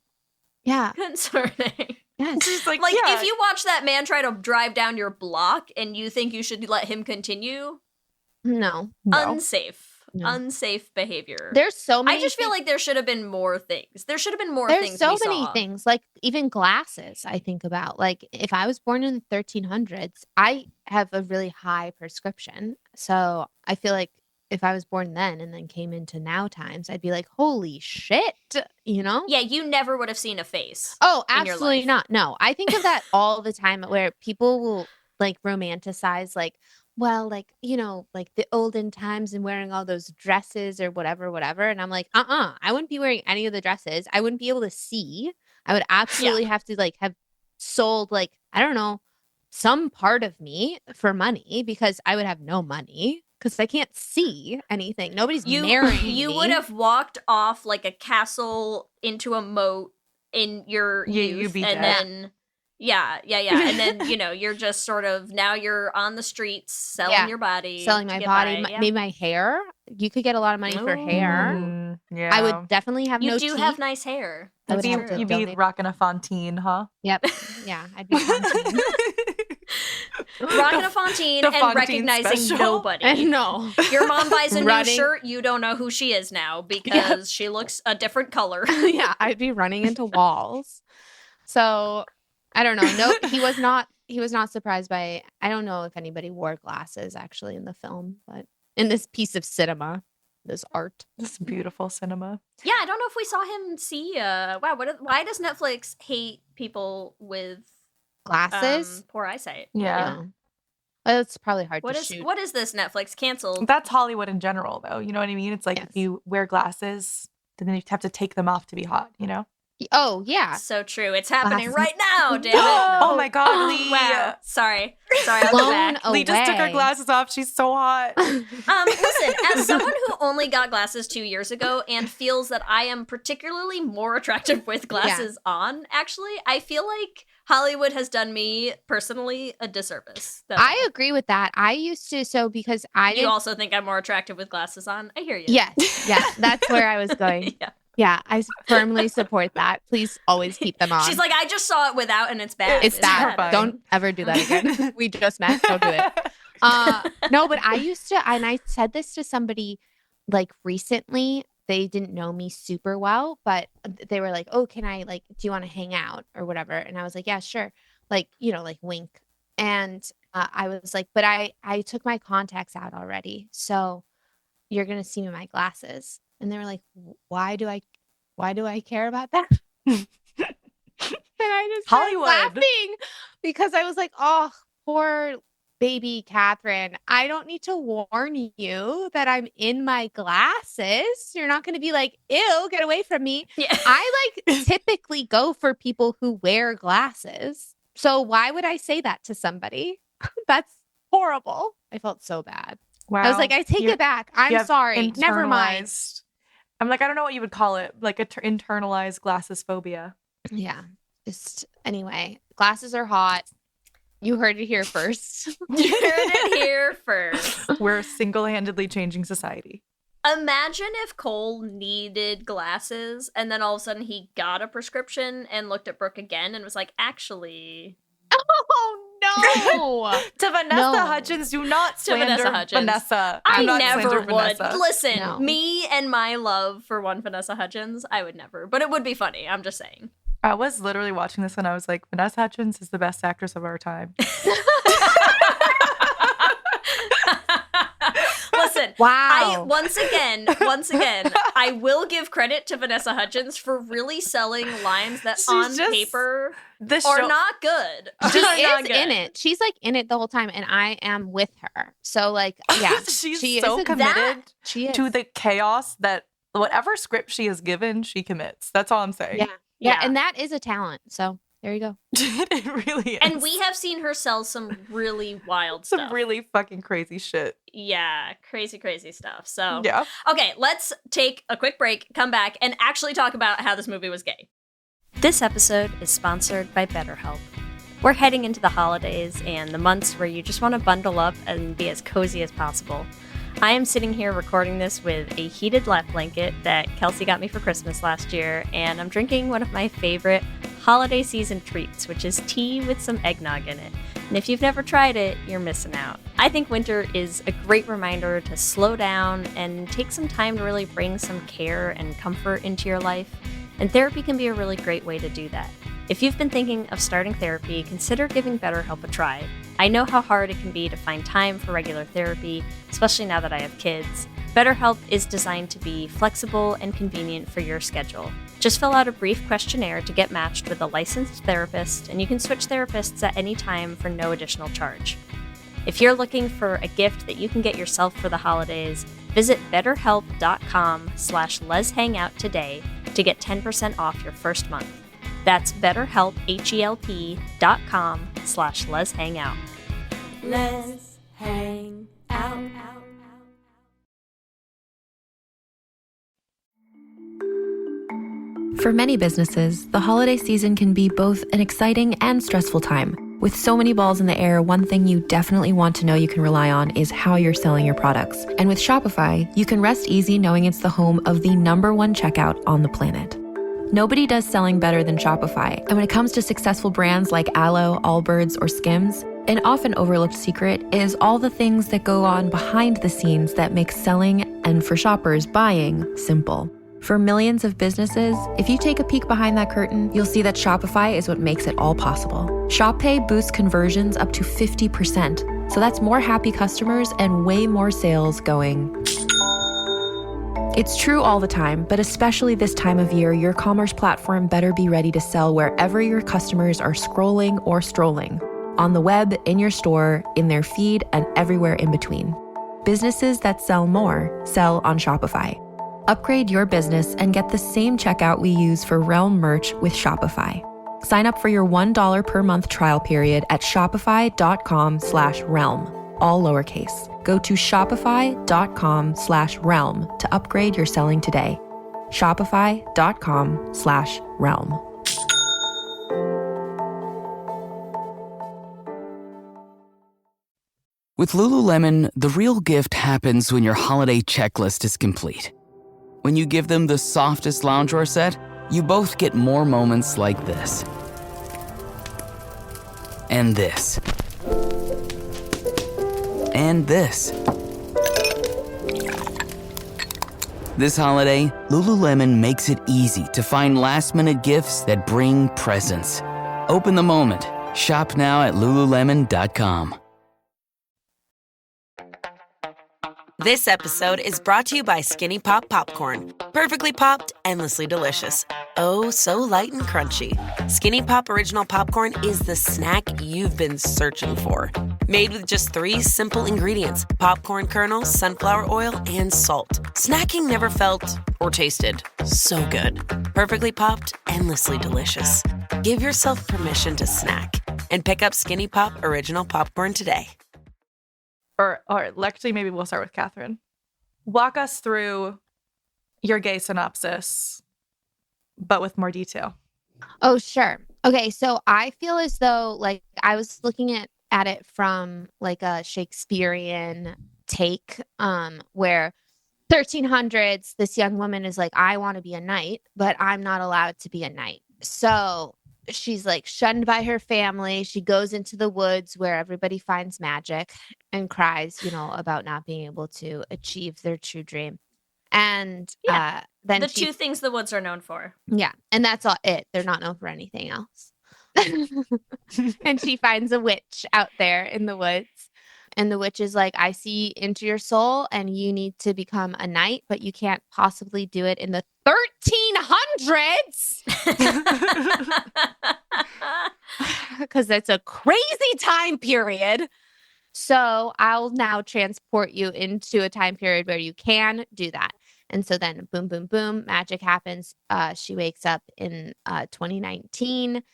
S10: Yeah.
S9: Concerning.
S10: Yes.
S8: She's like,
S9: Like,
S8: yeah.
S9: if you watch that man try to drive down your block and you think you should let him continue,
S10: No.
S9: unsafe.
S10: No.
S9: Unsafe behavior.
S10: There's so many
S9: I just feel
S10: things-
S9: like there should have been more things. There should have been more
S10: there's
S9: things
S10: so
S9: we
S10: many
S9: saw.
S10: things, like even glasses. I think about like if I was born in the 1300s, I have a really high prescription. So I feel like if I was born then and then came into now times, I'd be like, holy shit, you know?
S9: Yeah, you never would have seen a face.
S10: Oh,
S9: in your
S10: absolutely
S9: life.
S10: not. No, I think of that all the time where people will like romanticize, like, well, like, you know, like the olden times and wearing all those dresses or whatever, whatever. And I'm like, I wouldn't be wearing any of the dresses. I wouldn't be able to see. I would absolutely have to like have sold, like, I don't know, some part of me for money because I would have no money because I can't see anything. Nobody's marrying
S9: You
S10: me.
S9: would have walked off like a castle into a moat in your
S8: Yeah,
S9: youth,
S8: you'd be
S9: and
S8: dead.
S9: then and then you're just sort of now you're on the streets selling
S10: Yeah.
S9: your body,
S10: selling
S9: to
S10: my
S9: get
S10: body,
S9: by, yeah.
S10: maybe my hair. You could get a lot of money for hair.
S8: Mm, yeah.
S10: I would definitely have
S9: You
S10: no
S9: do
S10: teeth.
S9: have nice hair.
S10: I would
S8: You'd
S10: have
S8: be,
S10: to
S8: you'd be
S10: donate.
S8: rocking a Fontaine, huh?
S10: Yep. Yeah, I'd be Fontaine.
S9: Rocking a Fontaine
S8: the
S9: and
S8: Fontaine
S9: recognizing
S8: special.
S9: nobody.
S10: And no.
S9: Your mom buys a new
S10: Running.
S9: shirt, you don't know who she is now because she looks a different color.
S10: Yeah, I'd be running into walls. So I don't know. No, he was not surprised by, I don't know if anybody wore glasses actually in the film, but in this piece of cinema, this art.
S8: This beautiful cinema.
S9: Yeah, I don't know if we saw him see. Why does Netflix hate people with
S10: Glasses?
S9: poor eyesight?
S8: Yeah.
S10: Well, it's probably hard
S9: What
S10: to
S9: is
S10: shoot.
S9: what is this Netflix canceled?
S8: That's Hollywood in general, though. You know what I mean? It's like
S10: Yes.
S8: if you wear glasses, then you have to take them off to be hot, you know?
S10: Oh, yeah.
S9: So true. It's happening
S10: Glasses.
S9: right now. Damn it.
S8: Oh my God, Lee.
S9: Wow. Sorry. I'll
S10: Blown
S9: go back.
S8: Lee just took her
S10: away.
S8: glasses off. She's so hot.
S9: Listen, as someone who only got glasses 2 years ago and feels that I am particularly more attractive with glasses on, actually, I feel like Hollywood has done me personally a disservice. That's
S10: I
S9: all.
S10: agree with that. I used to, so because I
S9: You
S10: didn't.
S9: also think I'm more attractive with glasses on? I hear you.
S10: Yes, that's where I was going.
S9: Yeah.
S10: Yeah, I firmly support that. Please always keep them on.
S9: She's like, I just saw it without, and it's bad.
S10: it's bad.
S8: terrifying.
S10: Don't ever do that again. We just met. Don't do it. No, but I used to, and I said this to somebody like recently. They didn't know me super well, but they were like, "Oh, can I like? Do you want to hang out or whatever?" And I was like, "Yeah, sure." Like, you know, like wink. And I was like, "But I took my contacts out already, so you're gonna see me in my glasses." And they were like, why do I care about that? And I just started
S8: Hollywood.
S10: laughing because I was like, oh, poor baby Catherine, I don't need to warn you that I'm in my glasses. You're not going to be like, ew, get away from me.
S9: Yeah.
S10: I like typically go for people who wear glasses. So why would I say that to somebody? That's horrible. I felt so bad.
S8: Wow.
S10: I was like, I take it back. I'm sorry. Never mind.
S8: Internalized- I'm like, I don't know what you would call it, like internalized glasses phobia.
S10: Yeah. Just anyway, glasses are hot. You heard it here first.
S9: You heard it here first.
S8: We're single-handedly changing society.
S9: Imagine if Cole needed glasses and then all of a sudden he got a prescription and looked at Brooke again and was like, actually...
S10: Oh, no.
S8: To Vanessa Hudgens, do not slander
S9: Vanessa Hudgens.
S8: Vanessa.
S9: I
S8: Do not
S9: never
S8: slander
S9: would.
S8: Vanessa.
S9: Listen,
S10: No.
S9: me and my love for one Vanessa Hudgens, I would never. But it would be funny. I'm just saying.
S8: I was literally watching this and I was like, Vanessa Hudgens is the best actress of our time.
S9: Listen,
S10: Wow.
S9: Once again, I will give credit to Vanessa Hudgens for really selling lines that
S8: She's
S9: on
S8: just-
S9: paper
S8: This
S9: are
S8: show-
S9: not good.
S10: She
S9: Are not
S10: is
S9: good.
S10: in it. She's like in it the whole time, and I am with her. So like, yeah,
S8: She's
S10: she
S8: so
S10: is
S8: committed
S10: She is.
S8: to the chaos that whatever script she is given, she commits. That's all I'm saying.
S10: Yeah, and that is a talent. So there you go.
S8: It really is.
S9: And we have seen her sell some really wild
S8: some
S9: stuff.
S8: really fucking crazy shit.
S9: Yeah, crazy stuff. So,
S8: Yeah.
S9: okay, let's take a quick break, come back, and actually talk about how this movie was gay. This episode is sponsored by BetterHelp. We're heading into the holidays and the months where you just want to bundle up and be as cozy as possible. I am sitting here recording this with a heated lap blanket that Kelsey got me for Christmas last year, and I'm drinking one of my favorite holiday season treats, which is tea with some eggnog in it. And if you've never tried it, you're missing out. I think winter is a great reminder to slow down and take some time to really bring some care and comfort into your life. And therapy can be a really great way to do that. If you've been thinking of starting therapy, consider giving BetterHelp a try. I know how hard it can be to find time for regular therapy, especially now that I have kids. BetterHelp is designed to be flexible and convenient for your schedule. Just fill out a brief questionnaire to get matched with a licensed therapist, and you can switch therapists at any time for no additional charge. If you're looking for a gift that you can get yourself for the holidays, visit betterhelp.com/Lez Hang Out today to get 10% off your first month. That's BetterHelp, HELP.com/Lez Hang Out.
S7: Let's hang out.
S11: For many businesses, the holiday season can be both an exciting and stressful time. With so many balls in the air, one thing you definitely want to know you can rely on is how you're selling your products. And with Shopify, you can rest easy knowing it's the home of the #1 checkout on the planet. Nobody does selling better than Shopify. And when it comes to successful brands like Aloe, Allbirds, or Skims, an often overlooked secret is all the things that go on behind the scenes that make selling and, for shoppers, buying simple. For millions of businesses, if you take a peek behind that curtain, you'll see that Shopify is what makes it all possible. Shop Pay boosts conversions up to 50%. So that's more happy customers and way more sales going. It's true all the time, but especially this time of year, your commerce platform better be ready to sell wherever your customers are scrolling or strolling. On the web, in your store, in their feed, and everywhere in between. Businesses that sell more sell on Shopify. Upgrade your business and get the same checkout we use for Realm merch with Shopify. Sign up for your $1 per month trial period at shopify.com/realm, all lowercase. Go to shopify.com/realm to upgrade your selling today. Shopify.com/realm.
S12: With Lululemon, the real gift happens when your holiday checklist is complete. When you give them the softest loungewear set, you both get more moments like this. And this. And this. This holiday, Lululemon makes it easy to find last-minute gifts that bring presents. Open the moment. Shop now at Lululemon.com.
S13: This episode is brought to you by Skinny Pop Popcorn. Perfectly popped, endlessly delicious. Oh, so light and crunchy. Skinny Pop Original Popcorn is the snack you've been searching for. Made with just 3 simple ingredients: popcorn kernels, sunflower oil, and salt. Snacking never felt or tasted so good. Perfectly popped, endlessly delicious. Give yourself permission to snack and pick up Skinny Pop Original Popcorn today.
S8: Or actually, maybe we'll start with Catherine. Walk us through your gay synopsis, but with more detail.
S10: Oh, sure. Okay, so I feel as though like I was looking at it from like a Shakespearean take, where 1300s, this young woman is like, I want to be a knight, but I'm not allowed to be a knight. So she's like shunned by her family. She goes into the woods where everybody finds magic and cries, about not being able to achieve their true dream. And then
S9: the 2 things the woods are known for.
S10: Yeah. And that's all it. They're not known for anything else. And she finds a witch out there in the woods. And the witch is like, I see into your soul and you need to become a knight, but you can't possibly do it in the 1300s. Because that's a crazy time period. So I'll now transport you into a time period where you can do that. And so then boom, boom, boom, magic happens. She wakes up in 2019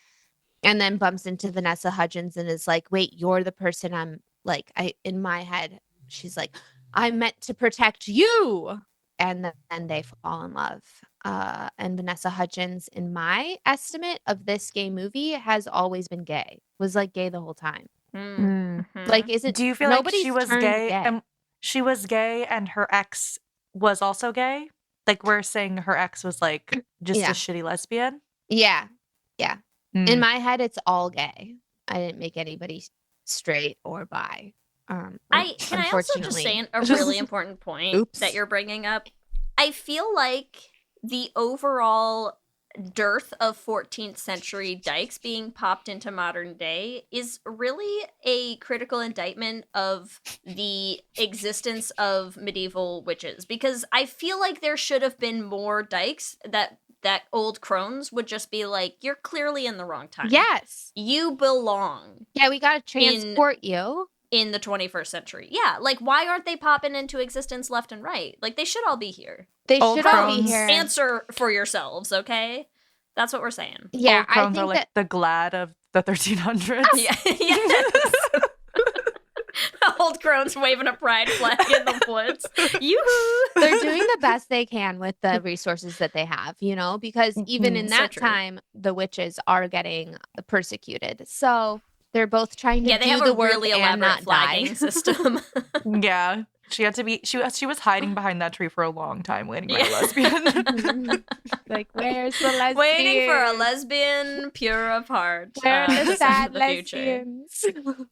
S10: and then bumps into Vanessa Hudgens and is like, wait, you're the person I'm like, in my head, she's like, I'm meant to protect you. And then they fall in love. And Vanessa Hudgens, in my estimate of this gay movie, has always been gay. Was like gay the whole time.
S9: Mm-hmm.
S10: Like, is it?
S8: Do you feel like she was gay? And she was gay, and her ex was also gay. Like we're saying, her ex was like just a shitty lesbian.
S10: Yeah. In my head, it's all gay. I didn't make anybody straight or bi.
S9: Can I also just say a really important point that you're bringing up? I feel like the overall dearth of 14th century dykes being popped into modern day is really a critical indictment of the existence of medieval witches, because I feel like there should have been more dykes that old crones would just be like, you're clearly in the wrong time.
S10: Yes.
S9: You belong.
S10: Yeah, we got to transport you.
S9: In the 21st century. Yeah, like why aren't they popping into existence left and right? Like they should all be here.
S10: They should all be here.
S9: Answer for yourselves, okay? That's what we're saying.
S8: Yeah, old crones are like the glad of the 1300s.
S9: Yeah. Yes. Old crones waving a pride flag in the woods. Yoo-hoo!
S10: They're doing the best they can with the resources that they have, because even in that time, the witches are getting persecuted. So they're both trying to do the work
S9: really
S10: and
S9: elaborate
S10: not
S9: flagging
S10: die.
S9: system.
S8: Yeah. She had to be. She was hiding behind that tree for a long time, waiting for a lesbian.
S10: Like, where's the lesbian?
S9: Waiting for a lesbian, pure of heart.
S10: Where are the sad
S9: the
S10: lesbians?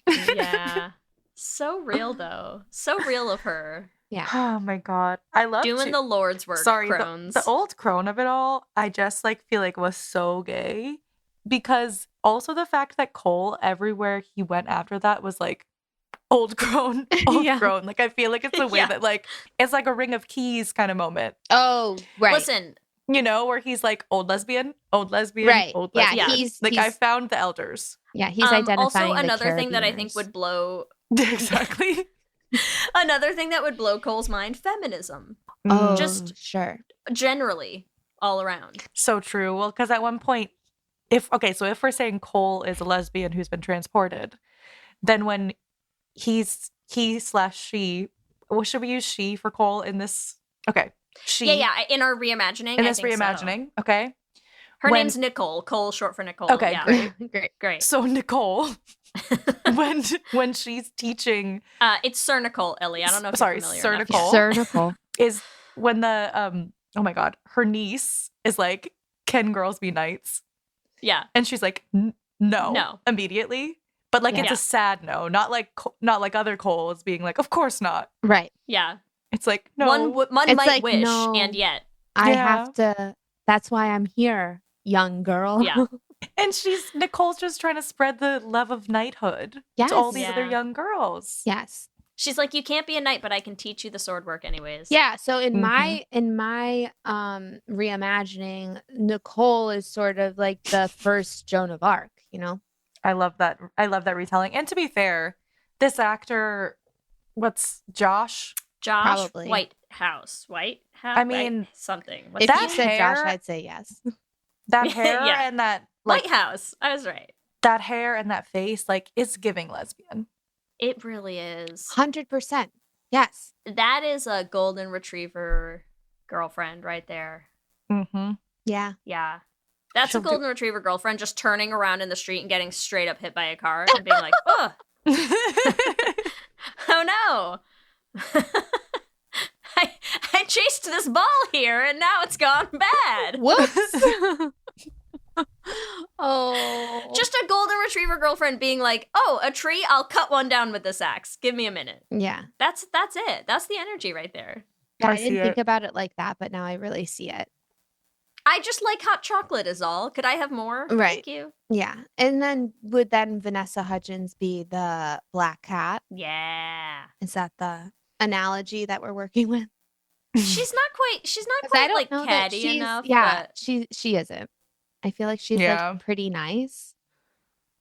S9: Yeah, so real though. So real of her.
S10: Yeah.
S8: Oh my god, I love
S9: doing the Lord's work.
S8: Sorry,
S9: crones.
S8: the old crone of it all. I just feel like was so gay, because also the fact that Cole everywhere he went after that was like. Old crone. Like I feel like it's a way that it's like a Ring of Keys kind of moment.
S10: Oh, right.
S9: Listen,
S8: where he's like old lesbian,
S10: right?
S8: old lesbian.
S10: Yeah, he's
S8: I found the elders.
S10: Yeah, he's identifying.
S9: Also, another
S10: the
S9: thing that I think would blow
S8: exactly.
S9: Another thing that would blow Cole's mind: feminism.
S10: Oh,
S9: just
S10: sure.
S9: Generally, all around.
S8: So true. Well, because at one point, if we're saying Cole is a lesbian who's been transported, then when he/she. Well, should we use she for Cole in this? Okay. She.
S9: Yeah. In our reimagining.
S8: In this reimagining. So. Okay.
S9: Her name's Nicole. Cole, short for Nicole.
S8: Okay.
S9: Yeah. Great.
S8: So Nicole, when she's teaching.
S9: It's Sir Nicole, Ellie. I don't know if
S8: you're
S9: familiar.
S8: Sir Nicole.
S10: Sir Nicole.
S8: Is when the, oh my God, her niece is like, can girls be knights?
S9: Yeah.
S8: And she's like, no. Immediately. But it's a sad no, not like other Coles being like, of course not.
S10: Right.
S9: Yeah.
S8: It's like, no.
S9: One
S10: it's
S9: might
S10: like,
S9: wish,
S10: no,
S9: and yet.
S10: I have to, that's why I'm here, young girl.
S9: Yeah.
S8: And Nicole's just trying to spread the love of knighthood to all these other young girls.
S10: Yes.
S9: She's like, you can't be a knight, but I can teach you the sword work anyways.
S10: Yeah. So in my reimagining, Nicole is sort of like the first Joan of Arc,
S8: I love that retelling. And to be fair, this actor, what's Josh?
S9: Josh
S10: Probably.
S9: Whitehouse.
S8: I mean,
S9: something.
S10: If
S8: that
S10: you said
S8: hair-
S10: Josh, I'd say yes.
S8: That hair
S9: Yeah.
S8: and that like
S9: Whitehouse. I was right.
S8: that hair and that face, like it's giving lesbian.
S9: It really is.
S10: 100%. Yes.
S9: That is a golden retriever girlfriend right there.
S8: Mm-hmm.
S10: Yeah.
S9: Yeah. That's
S8: She'll
S9: a golden retriever girlfriend just turning around in the street and getting straight up hit by a car and being like, oh, oh no. I chased this ball here and now it's gone bad.
S10: Whoops. Oh.
S9: Just a golden retriever girlfriend being like, oh, a tree, I'll cut one down with this axe. Give me a minute.
S10: Yeah.
S9: That's it. That's the energy right there.
S10: Yeah,
S8: I
S10: I
S8: see
S10: didn't think
S8: it.
S10: about it like that, but now I really see it.
S9: I just like hot chocolate is all. Could I have more?
S10: Right.
S9: Thank you.
S10: Yeah. And then would then Vanessa Hudgens be the black cat?
S9: Yeah.
S10: Is that the analogy that we're working with?
S9: She's not
S10: I
S9: quite
S10: don't
S9: like
S10: know that
S9: catty
S10: she's-
S9: enough.
S10: Yeah,
S9: But,
S10: she isn't. I feel like she's
S8: Yeah.
S10: like pretty nice.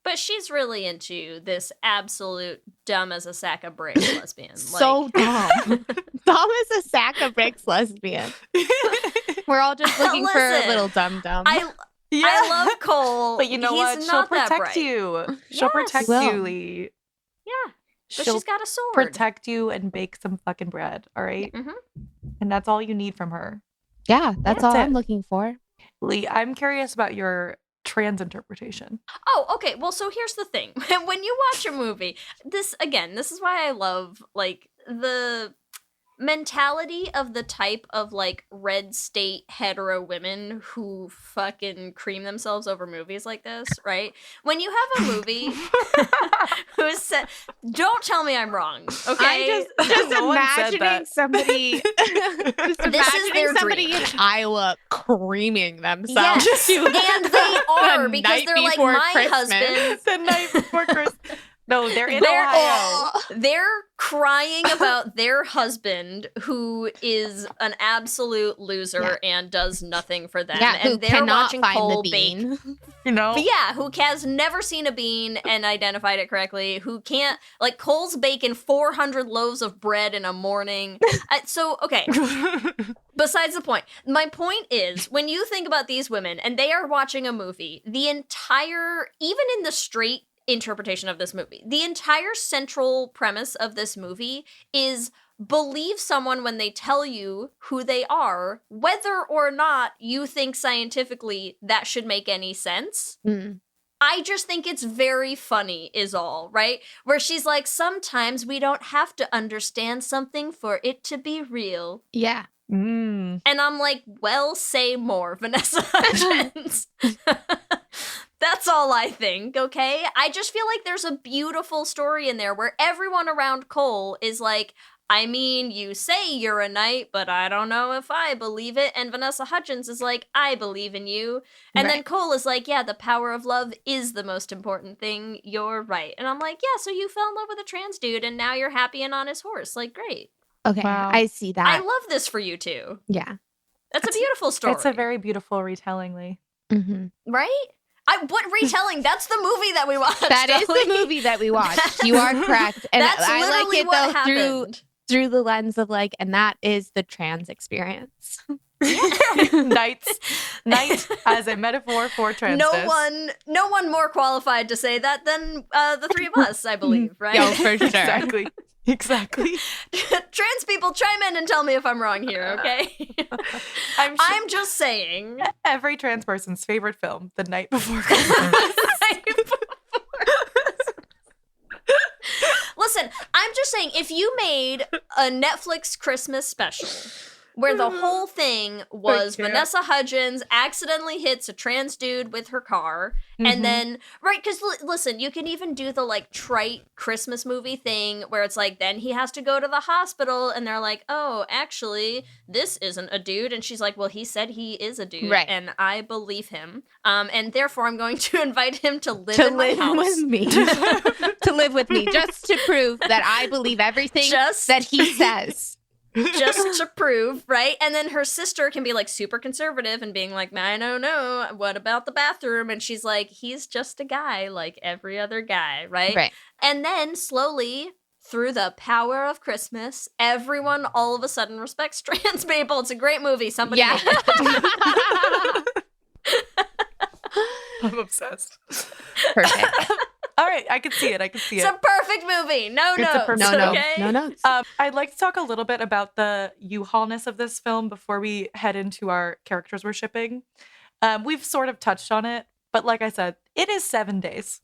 S9: but she's really into this absolute dumb as a sack of bricks lesbian.
S10: So
S9: Like,
S10: dumb. Dumb as a sack of bricks lesbian. We're all just looking for a
S9: Listen,
S10: little dum dum.
S9: I love Cole.
S8: But you know
S9: He's
S8: what? She'll
S9: not that
S8: protect
S9: bright.
S8: you. She'll
S9: Yes.
S8: protect
S10: Will.
S8: you, Lee.
S9: Yeah. But
S8: She'll
S9: she's got a sword.
S8: protect you and bake some fucking bread. All right?
S9: Mhm.
S8: And that's all you need from her.
S10: Yeah, that's all
S8: That's
S10: I'm
S8: it.
S10: looking for.
S8: Lee, I'm curious about your trans interpretation.
S9: Oh, okay. Well, so here's the thing. When you watch a movie, this is why I love like the mentality of the type of like red state hetero women who fucking cream themselves over movies like this, right? When you have a movie who said, don't tell me I'm wrong, okay?
S10: I'm just
S8: No one said
S10: imagining
S8: that.
S10: somebody just imagining
S9: their
S10: somebody
S9: dream.
S10: in Iowa creaming themselves.
S9: Yes,
S10: to
S9: and they are
S10: the
S9: because
S10: night
S9: they're like
S10: before
S9: my
S10: Christmas.
S9: husband.
S8: The night before Christmas. No, they're in
S9: They're-
S8: Ohio.
S9: They're crying about their husband who is an absolute loser and does nothing for them.
S10: Yeah, who
S9: and they're
S10: cannot
S9: watching
S10: find
S9: Cole
S10: the
S9: bake.
S10: bean.
S8: You know?
S9: But yeah, who has never seen a bean and identified it correctly, who can't, like, Cole's baking 400 loaves of bread in a morning. So, okay, besides the point. My point is, when you think about these women and they are watching a movie, the entire, even in the straight interpretation of this movie, the entire central premise of this movie is believe someone when they tell you who they are, whether or not you think scientifically that should make any sense.
S10: Mm.
S9: I just think it's very funny is all, right? Where she's like, sometimes we don't have to understand something for it to be real.
S10: Yeah.
S8: Mm.
S9: And I'm like, well, say more, Vanessa Hudgens. That's all I think, okay? I just feel like there's a beautiful story in there where everyone around Cole is like, I mean, you say you're a knight, but I don't know if I believe it. And Vanessa Hudgens is like, I believe in you. And then
S10: Right.
S9: Cole is like, yeah, the power of love is the most important thing. You're right. And I'm like, yeah, so you fell in love with a trans dude and now you're happy and on his horse. Like, great.
S10: Okay,
S8: Wow.
S10: I see that.
S9: I love this for you two.
S10: Yeah.
S9: That's a beautiful story.
S8: It's a very beautiful retelling, Lee.
S10: Mm-hmm.
S9: Right? What retelling? That's the movie that we watched.
S10: That is the
S9: Ellie.
S10: movie that we watched. You are correct. And
S9: That's
S10: I like
S9: literally
S10: it
S9: what
S10: though
S9: happened.
S10: through the lens of like, and that is the trans experience.
S8: Night as a metaphor for transness.
S9: No one more qualified to say that than the three of us, I believe, right?
S10: Yo, for sure.
S8: Exactly.
S9: Trans people, chime in and tell me if I'm wrong here, okay? I'm just saying.
S8: Every trans person's favorite film, The Night Before Christmas.
S9: Listen, I'm just saying, if you made a Netflix Christmas special where the whole thing was
S8: can't.
S9: Vanessa Hudgens accidentally hits a trans dude with her car, and then, right, because listen, you can even do the, like, trite Christmas movie thing where it's like, then he has to go to the hospital, and they're like, oh, actually, this isn't a dude, and she's like, well, he said he is a dude,
S10: Right.
S9: and I believe him, and therefore I'm going to invite him to live
S10: To
S9: in my
S10: live
S9: house.
S10: with me. To live with me. Just to prove that I believe everything
S9: Just-
S10: that he says.
S9: just to prove, right? And then her sister can be like super conservative and being like, I don't know, what about the bathroom? And she's like, he's just a guy like every other guy, right?
S10: Right.
S9: And then slowly, through the power of Christmas, everyone all of a sudden respects trans people. It's a great movie. Somebody make it.
S8: I'm obsessed.
S10: Perfect.
S8: All right, I can see it. It's
S9: a perfect movie. No notes. Okay?
S10: No notes.
S8: I'd like to talk a little bit about the U-Haulness of this film before we head into our characters we're shipping. We've sort of touched on it, but like I said, it is 7 days.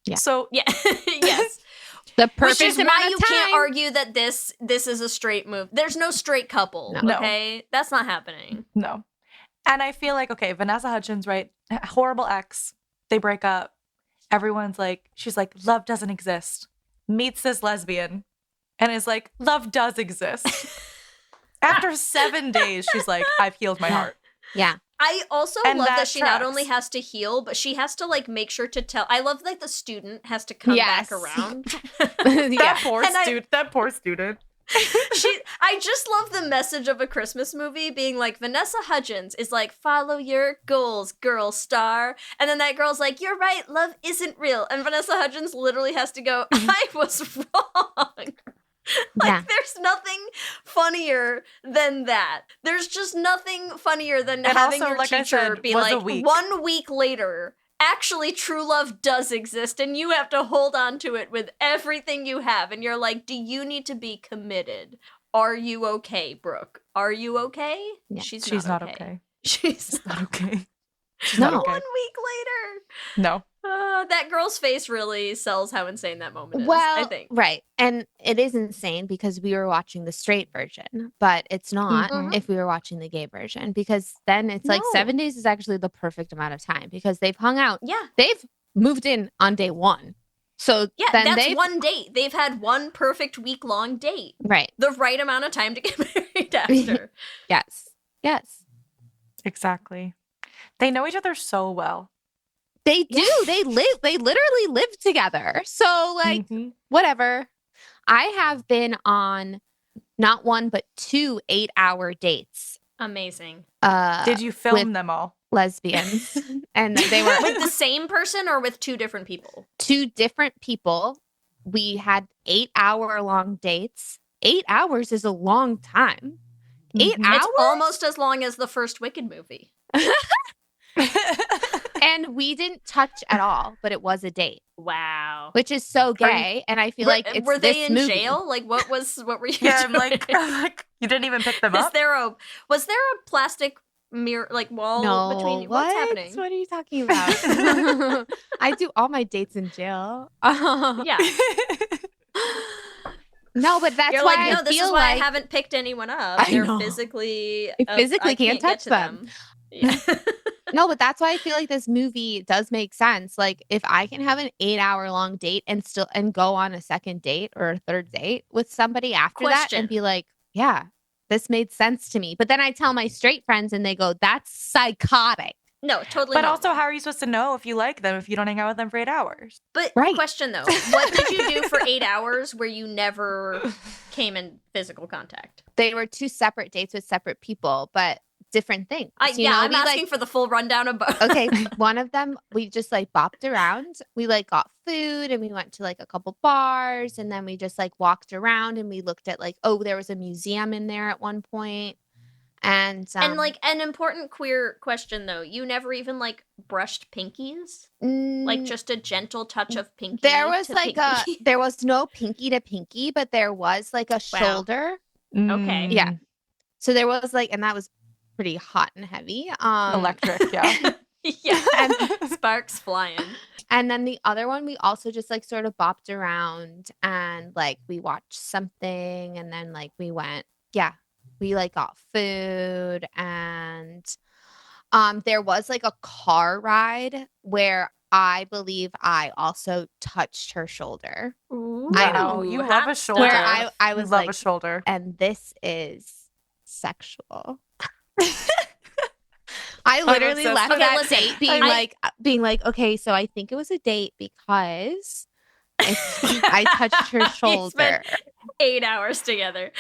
S10: Yeah.
S8: So
S9: yeah, yes.
S10: The perfect
S9: Which is
S10: amount
S9: why
S10: of
S9: you
S10: time.
S9: can't argue that this is a straight move. There's no straight couple,
S8: No.
S9: okay? That's not happening.
S8: No. And I feel like, okay, Vanessa Hudgens, right? Horrible ex. They break up. Everyone's like, she's like, love doesn't exist. Meets this lesbian and is like, love does exist. After 7 days, she's like, I've healed my heart.
S10: Yeah.
S9: I also
S8: And
S9: love that
S8: that
S9: she not
S8: tracks.
S9: only has to heal, but she has to like make sure to tell. I love like the student has to come back around.
S8: That poor
S9: And
S8: student. That poor student.
S9: I just love the message of a Christmas movie being like, Vanessa Hudgens is like, follow your goals, girl star. And then that girl's like, you're right, love isn't real. And Vanessa Hudgens literally has to go, I was wrong.
S10: Yeah.
S9: There's nothing funnier than that. There's just nothing funnier than
S8: And
S9: having
S8: also,
S9: your
S8: like I
S9: teacher
S8: said,
S9: be
S8: was a
S9: like,
S8: week.
S9: 1 week later, actually true love does exist and you have to hold on to it with everything you have. And you're like, do you need to be committed? Are you okay, Brooke? Are you okay?
S10: Yeah.
S9: She's not okay. She's
S8: not okay.
S10: No.
S8: not okay.
S9: 1 week later.
S8: No.
S9: That girl's face really sells how insane that moment is,
S10: Well,
S9: I think.
S10: right. And it is insane because we were watching the straight version, but it's not
S9: Mhm.
S10: if we were watching the gay version because then it's like
S9: No.
S10: 7 days is actually the perfect amount of time because they've hung out.
S9: Yeah.
S10: They've moved in on day 1. So
S9: Yeah,
S10: then
S9: that's
S10: they've,
S9: one date. They've had one perfect week-long date.
S10: right.
S9: The right amount of time to get married after.
S10: Yes. Yes.
S8: Exactly. They know each other so well.
S10: They do. They literally live together. So like
S8: Mhm.
S10: whatever. I have been on not 1 but 2 8-hour dates.
S9: Amazing.
S8: Did you film
S10: with
S8: them all?
S10: lesbians and they were
S9: With the same person or with two different people?
S10: 2 different people. We had 8-hour long dates. 8 hours is a long time. 8
S8: Mhm.
S10: hours?
S9: It's almost as long as the first Wicked movie.
S10: And we didn't touch at all, but it was a date,
S9: Wow.
S10: which is so gay. And I feel like it's
S9: were they
S10: this
S9: in
S10: movie.
S9: jail? Like what were you
S8: Yeah, I'm
S9: doing?
S8: like, you didn't even pick them up?
S9: Was there a plastic mirror like wall
S10: No,
S9: between you?
S10: what?
S9: What's happening?
S10: What are you talking about? I do all my dates in jail.
S9: Yeah.
S10: No, but that's
S9: You're
S10: why
S9: like, no,
S10: I
S9: this
S10: feel
S9: is why
S10: like
S9: I haven't picked anyone up.
S10: I
S9: They're
S10: know.
S9: physically
S10: I physically
S9: I
S10: can't touch
S9: get to
S10: them.
S9: Yeah.
S10: No, but that's why I feel like this movie does make sense. Like if I can have an 8-hour long date and go on a second date or a third date with somebody after that
S9: Question.
S10: and be like, yeah, this made sense to me. But then I tell my straight friends and they go, that's psychotic.
S9: No, totally.
S8: But
S9: not.
S8: also, how are you supposed to know if you like them if you don't hang out with them for 8 hours?
S9: But
S10: Right.
S9: question though, what did you do for 8 hours where you never came in physical contact?
S10: They were 2 separate dates with separate people, but different things. You
S9: Yeah,
S10: know,
S9: I'm
S10: we,
S9: asking for the full rundown of both.
S10: okay, one of them we just like bopped around. We like got food and we went to like a couple bars and then we just like walked around and we looked at like, oh, there was a museum in there at one point. And
S9: like an important queer question though, you never even like brushed pinkies? Like just a gentle touch of pinky.
S10: there was
S9: to
S10: like
S9: pinky?
S10: there was no pinky to pinky, but there was like a shoulder.
S9: Okay.
S10: Yeah. So there was like, and that was pretty hot and heavy.
S8: Electric, yeah.
S9: Yeah. Sparks flying.
S10: And then the other one, we also just like sort of bopped around and like we watched something and then like we went, we like got food and there was like a car ride where I believe I also touched her shoulder.
S8: I know. You love a shoulder.
S10: Where I was
S8: you love
S10: like,
S8: a shoulder.
S10: and this is sexual. I literally
S8: obsessed
S10: left
S8: with
S10: that
S9: it. Listen,
S10: date being like, okay, so I think it was a date because I touched her
S9: You
S10: shoulder.
S9: spent 8 hours together.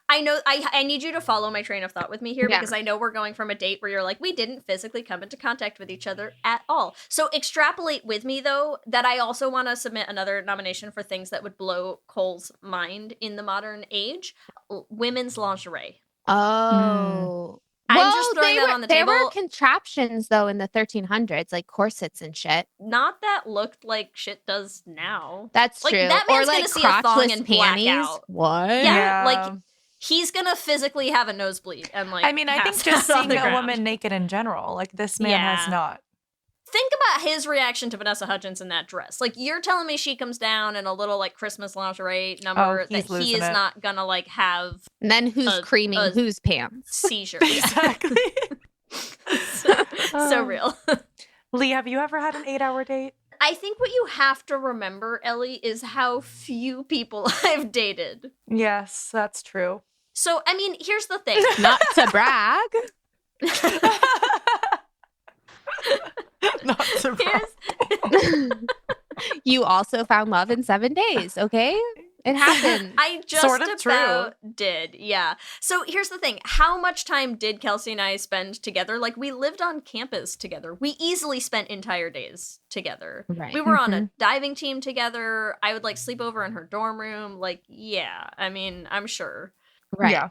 S9: I know I need you to follow my train of thought with me here because I know we're going from a date where you're like, we didn't physically come into contact with each other at all. So extrapolate with me, though, that I also want to submit another nomination for things that would blow Cole's mind in the modern age. Women's lingerie.
S10: Oh.
S9: I'm just throwing that on the table.
S10: There were contraptions, though, in the 1300s, like corsets and shit.
S9: Not that looked like shit does now.
S10: That's
S9: like,
S10: true.
S9: That man's
S10: or like
S9: gonna see a thong and
S10: panties.
S9: black out.
S10: What?
S9: Yeah, like he's gonna physically have a nosebleed and like.
S8: I mean, I think just seeing a woman naked in general, like this man has not.
S9: Think about his reaction to Vanessa Hudgens in that dress. Like, you're telling me she comes down in a little like Christmas lingerie number that he is not gonna like have.
S10: And then who's creaming whose pants?
S9: Seizure.
S8: Exactly.
S9: so real.
S8: Lee, have you ever had an 8-hour date?
S9: I think what you have to remember, Ellie, is how few people I've dated.
S8: Yes, that's true.
S9: So, I mean, here's the thing.
S10: Not to brag.
S8: Not to brag.
S10: You also found love in 7 days, okay? It happened.
S9: I just
S8: sort of
S9: about did, yeah. So here's the thing. How much time did Kelsey and I spend together? Like, we lived on campus together. We easily spent entire days together.
S10: Right.
S9: We were on a diving team together. I would, like, sleep over in her dorm room. Like, yeah. I mean, I'm sure.
S10: Right.
S8: Yeah.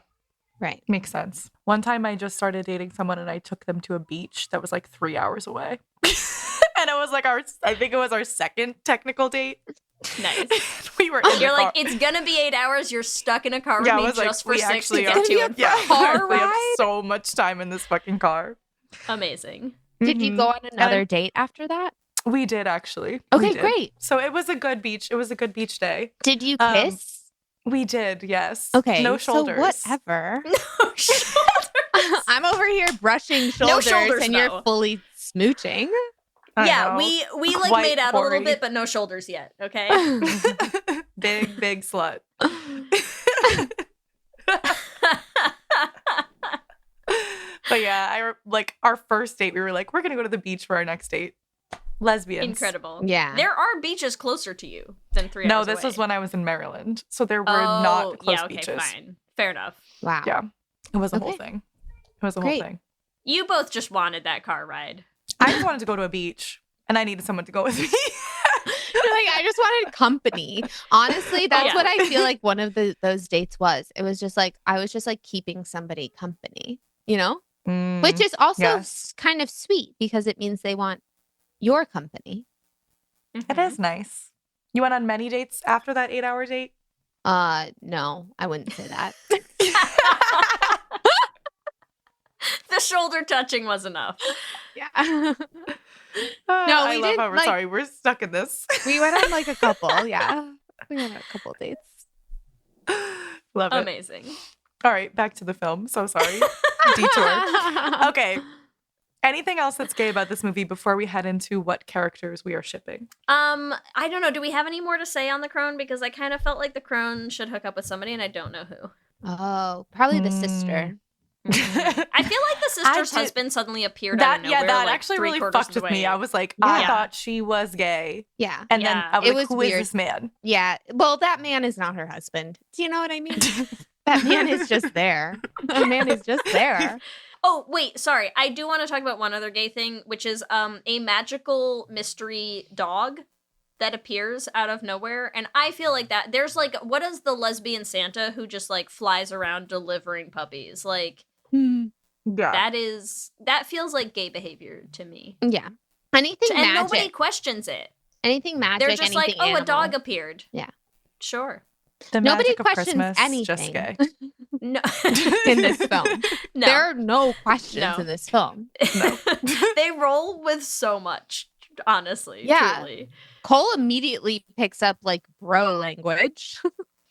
S10: Right.
S8: Makes sense. One time I just started dating someone and I took them to a beach that was like 3 hours away. And it was like I think it was our second technical date.
S9: Nice.
S8: We were
S9: You're like, it's gonna be 8 hours. You're stuck in a car with me just for 6 to get to and from.
S10: Car
S8: We have
S10: ride?
S8: so much time in this fucking car.
S9: Amazing.
S10: Did you go on another date after that?
S8: We did, actually.
S10: Okay,
S8: We did.
S10: great.
S8: So it was a good beach. It was a good beach day.
S10: Did you kiss?
S8: We did, yes.
S10: Okay.
S8: No shoulders.
S10: So whatever.
S9: No shoulders.
S10: I'm over here brushing shoulders,
S9: shoulders,
S10: and
S9: though.
S10: you're fully smooching.
S9: Yeah,
S8: know.
S9: we like
S8: Quite
S9: made out a little
S8: hoary.
S9: bit, but no shoulders yet. Okay.
S8: Big slut. But yeah, like our first date, we were like, we're gonna go to the beach for our next date. Lesbians.
S9: Incredible.
S10: Yeah.
S9: There are beaches closer to you than 3 hours
S8: No, this
S9: away.
S8: was when I was in Maryland, so there were not close
S9: yeah, okay,
S8: beaches.
S9: fine. Fair enough.
S10: Wow.
S8: Yeah, it was a whole
S10: Okay.
S8: thing. It was a
S10: Great.
S8: whole thing.
S9: You both just wanted that car ride.
S8: I just wanted to go to a beach, and I needed someone to go with me.
S10: You're like, I just wanted company. Honestly, that's
S9: yeah.
S10: what I feel like one of those dates was. It was just like, I was just like keeping somebody company, you know? Which is also
S8: yes.
S10: kind of sweet because it means they want your company.
S8: It is nice. You went on many dates after that 8-hour date?
S10: No, I wouldn't say that.
S9: The shoulder touching was enough.
S10: Yeah.
S8: No,
S10: No,
S8: I
S10: we
S8: love
S10: did,
S8: how we're
S10: like-
S8: sorry. We're stuck in this.
S10: We went on like a couple, yeah. We went on a couple dates.
S8: Love it.
S9: Amazing.
S8: All right, back to the film. So sorry. Detour. Okay. Anything else that's gay about this movie before we head into what characters we are shipping?
S9: I don't know. Do we have any more to say on the crone? Because I kind of felt like the crone should hook up with somebody, and I don't know who.
S10: Oh, probably the sister.
S9: I feel like the sister's husband suddenly appeared out of nowhere.
S8: Yeah, that
S9: like,
S8: actually
S9: 3/4
S8: really
S9: of
S8: fucked
S9: the
S8: with me.
S9: way.
S8: I was like,
S10: Yeah.
S8: I thought she was gay.
S10: Yeah.
S8: And then
S9: Yeah.
S8: I was
S10: It
S8: like,
S10: was
S8: who is
S10: weird.
S8: this man?
S10: Yeah. Well, that man is not her husband. Do you know what I mean? That man is just there. That man is just there.
S9: Oh, wait, sorry. I do want to talk about one other gay thing, which is a magical mystery dog that appears out of nowhere. And I feel like that there's like, what is the lesbian Santa who just like flies around delivering puppies? Like,
S8: Yeah.
S9: that feels like gay behavior to me.
S10: Yeah. Anything
S9: And
S10: magic.
S9: nobody questions it.
S10: Anything magic.
S9: They're just like,
S10: anything
S9: oh,
S10: animal.
S9: a dog appeared.
S10: Yeah.
S9: Sure.
S8: The
S10: Nobody
S8: magic of
S10: questions
S8: Christmas,
S10: anything.
S8: just gay.
S9: No.
S10: In this film.
S9: No.
S10: There are no questions
S9: No.
S10: in this film.
S8: No.
S9: They roll with so much, honestly.
S10: Yeah.
S9: Truly.
S10: Cole immediately picks up like bro language.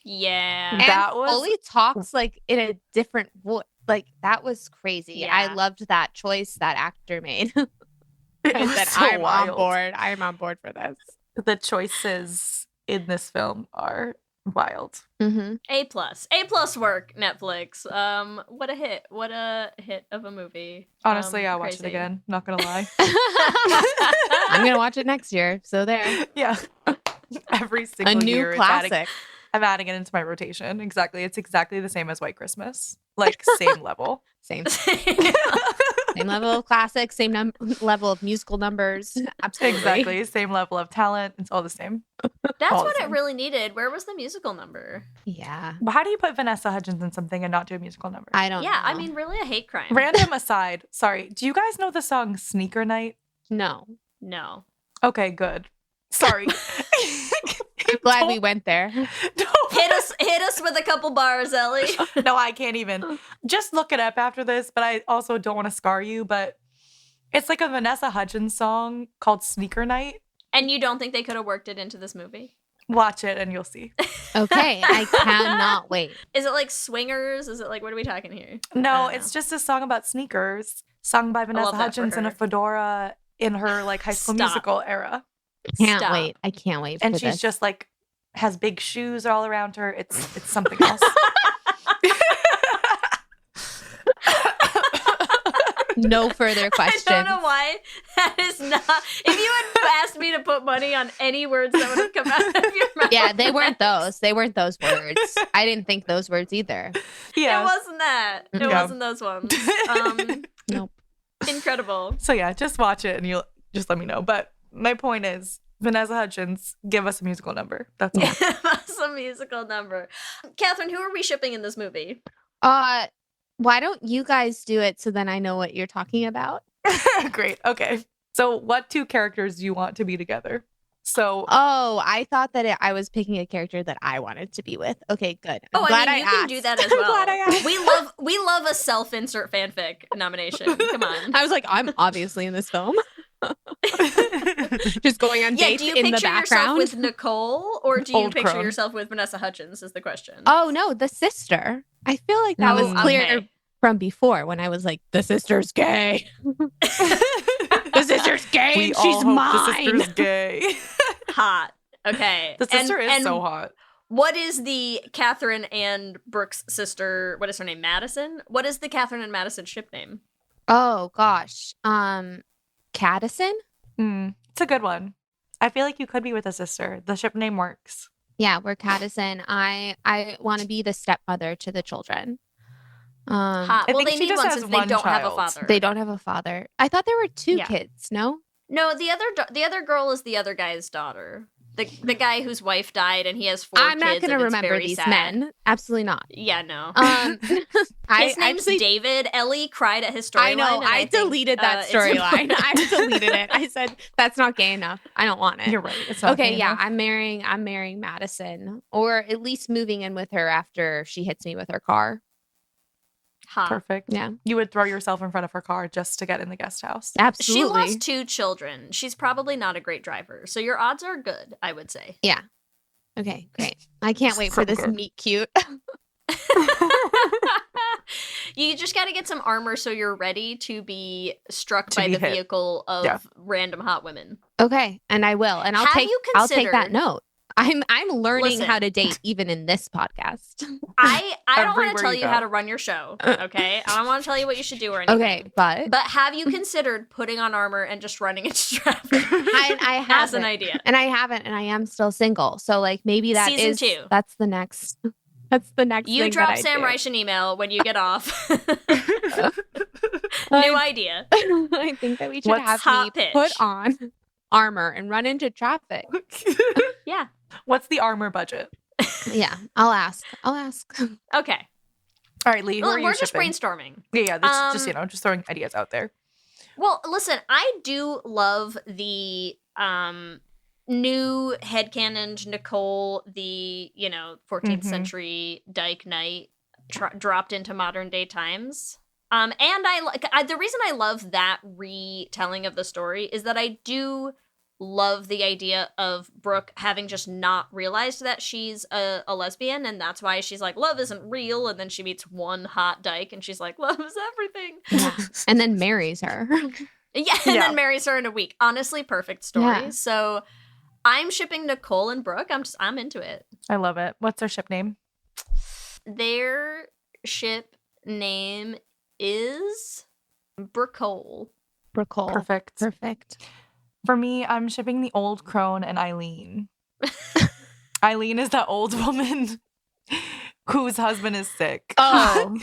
S9: Yeah.
S10: And
S8: That was-
S10: Foley talks like in a different voice. Like that was crazy.
S9: Yeah.
S10: I loved that choice that actor made.
S8: It
S10: I
S8: was
S10: said,
S8: so
S10: I'm
S8: wild.
S10: on board. I am on board for this.
S8: The choices in this film are wild.
S10: Mm-hmm.
S9: A+ work, Netflix. What a hit. What a hit of a movie.
S8: Honestly, I'll watch it
S9: crazy.
S8: again. Not gonna lie.
S10: I'm gonna watch it next year. So there.
S8: Yeah. Every
S10: A
S8: single
S10: new
S8: year.
S10: classic.
S8: I'm adding it into my rotation. Exactly. It's exactly the same as White Christmas. Like, same level.
S10: Same level of classics, same level of musical numbers. Absolutely.
S8: Exactly. Same level of talent. It's all the same.
S9: That's
S8: all
S9: what it really needed. Where was the musical number?
S10: Yeah.
S8: Well, how do you put Vanessa Hudgens in something and not do a musical number?
S10: I don't know.
S9: I mean, really a hate crime.
S8: Random aside. Sorry. Do you guys know the song Sneaker Night?
S10: No.
S9: No.
S8: Okay, good. Sorry.
S10: I'm glad we went there.
S9: Hit us with a couple bars, Ellie.
S8: No, I can't even. Just look it up after this, but I also don't want to scar you, but it's like a Vanessa Hudgens song called Sneaker Night.
S9: And you don't think they could have worked it into this movie?
S8: Watch it and you'll see.
S10: Okay, I cannot wait.
S9: Is it like swingers? Is it like, what are we talking here?
S8: No, it's just a song about sneakers sung by Vanessa Hudgens in a fedora in her like High School Musical era.
S10: Can't wait. I can't wait for
S8: And she's
S10: this.
S8: just like has big shoes all around her. It's something else.
S10: No further questions.
S9: I don't know why that is not. If you had asked me to put money on any words that would have come out of your mouth.
S10: Yeah, they weren't those. They weren't those words. I didn't think those words either.
S9: Yeah. It wasn't that. It wasn't those ones.
S10: Nope.
S9: Incredible.
S8: So yeah, just watch it and you'll just let me know. But my point is, Vanessa Hudgens, give us a musical number. That's all.
S9: Give us a musical number. Catherine, who are we shipping in this movie?
S10: Why don't you guys do it so then I know what you're talking about?
S8: Great. Okay. So what two characters do you want to be together? So
S10: I thought that I was picking a character that I wanted to be with. Okay, good. I'm glad
S9: you can do that as well.
S10: Glad I asked.
S9: We love a self-insert fanfic nomination. Come on.
S10: I was like, I'm obviously in this film. Just going on dates
S9: do you
S10: in the
S9: picture yourself
S10: background
S9: with Nicole or do you
S8: Old
S9: picture
S8: crone.
S9: yourself with Vanessa Hudgens is the question.
S10: Oh no, the sister. I feel like that was clear
S9: okay.
S10: from before when I was like, the sister's gay. The sister's gay
S8: we
S10: and
S8: all
S10: she's
S8: hope
S10: mine.
S8: the sister's gay.
S9: Hot. Okay.
S8: The sister is so hot.
S9: What is the Catherine and Brooke's sister? What is her name? Madison? What is the Catherine and Madison ship name?
S10: Oh gosh. Cadison?
S8: It's a good one. I feel like you could be with a sister. The ship name works.
S10: Yeah, we're Cadison. I want to be the stepmother to the children.
S9: Hot. Well, they need one since they don't have a father.
S10: They don't have a father. I thought there were two kids, no?
S9: No, the other girl is the other guy's daughter. The guy whose wife died and he has 4 kids.
S10: I'm not going to remember these men. Absolutely not.
S9: Yeah, no.
S10: His
S9: name's David. Ellie cried at his storyline.
S10: I know. I deleted that storyline. I deleted it. I said, that's not gay enough. I don't want it.
S8: You're right. It's not
S10: okay,
S8: gay
S10: yeah.
S8: enough.
S10: I'm marrying Madison, or at least moving in with her after she hits me with her car.
S9: Hot.
S8: Perfect.
S10: Yeah.
S8: You would throw yourself in front of her car just to get in the guest house.
S10: Absolutely.
S9: She lost 2 children. She's probably not a great driver. So your odds are good, I would say.
S10: Yeah. Okay, great. I can't wait for this meet cute.
S9: You just got to get some armor so you're ready to be struck by the
S8: hit.
S9: vehicle of random hot women.
S10: Okay, and I will. And I'll take that note. I'm learning how to date even in this podcast.
S9: I don't want
S8: Everywhere
S9: to tell
S8: you
S9: you
S8: go.
S9: how to run your show, okay? I don't want to tell you what you should do or anything.
S10: Okay, but
S9: have you considered putting on armor and just running into traffic?
S10: I have
S9: as an idea.
S10: And I haven't, and I am still single. So like maybe that
S9: Season
S10: is
S9: 2.
S10: That's the next. That's the next.
S9: You
S10: thing
S9: drop
S10: that I
S9: Sam
S10: do.
S9: Reich an email when you get off. New idea.
S10: I think that we should
S9: What's
S10: have
S9: hot
S10: me
S9: pitch?
S10: put on armor and run into traffic.
S9: Yeah.
S8: What's the armor budget?
S10: Yeah, I'll ask.
S9: Okay.
S8: All right, Lee, who are you
S9: We're just
S8: shipping?
S9: brainstorming.
S8: Yeah, that's just throwing ideas out there.
S9: Well, listen, I do love the new headcanoned Nicole, the 14th century dyke knight dropped into modern day times. And the reason I love that retelling of the story is that I do love the idea of Brooke having just not realized that she's a lesbian, and that's why she's like, love isn't real, and then she meets one hot dyke and she's like, love is everything.
S10: Yeah. And then marries her.
S9: And then marries her in a week. Honestly, perfect story.
S10: Yeah.
S9: So I'm shipping Nicole and Brooke. I'm into it.
S8: I love it. What's their ship name?
S9: Their ship name is Brooke.
S8: Perfect.
S10: Perfect.
S8: For me, I'm shipping the old crone and Eileen. Eileen is that old woman whose husband is sick.
S10: Oh,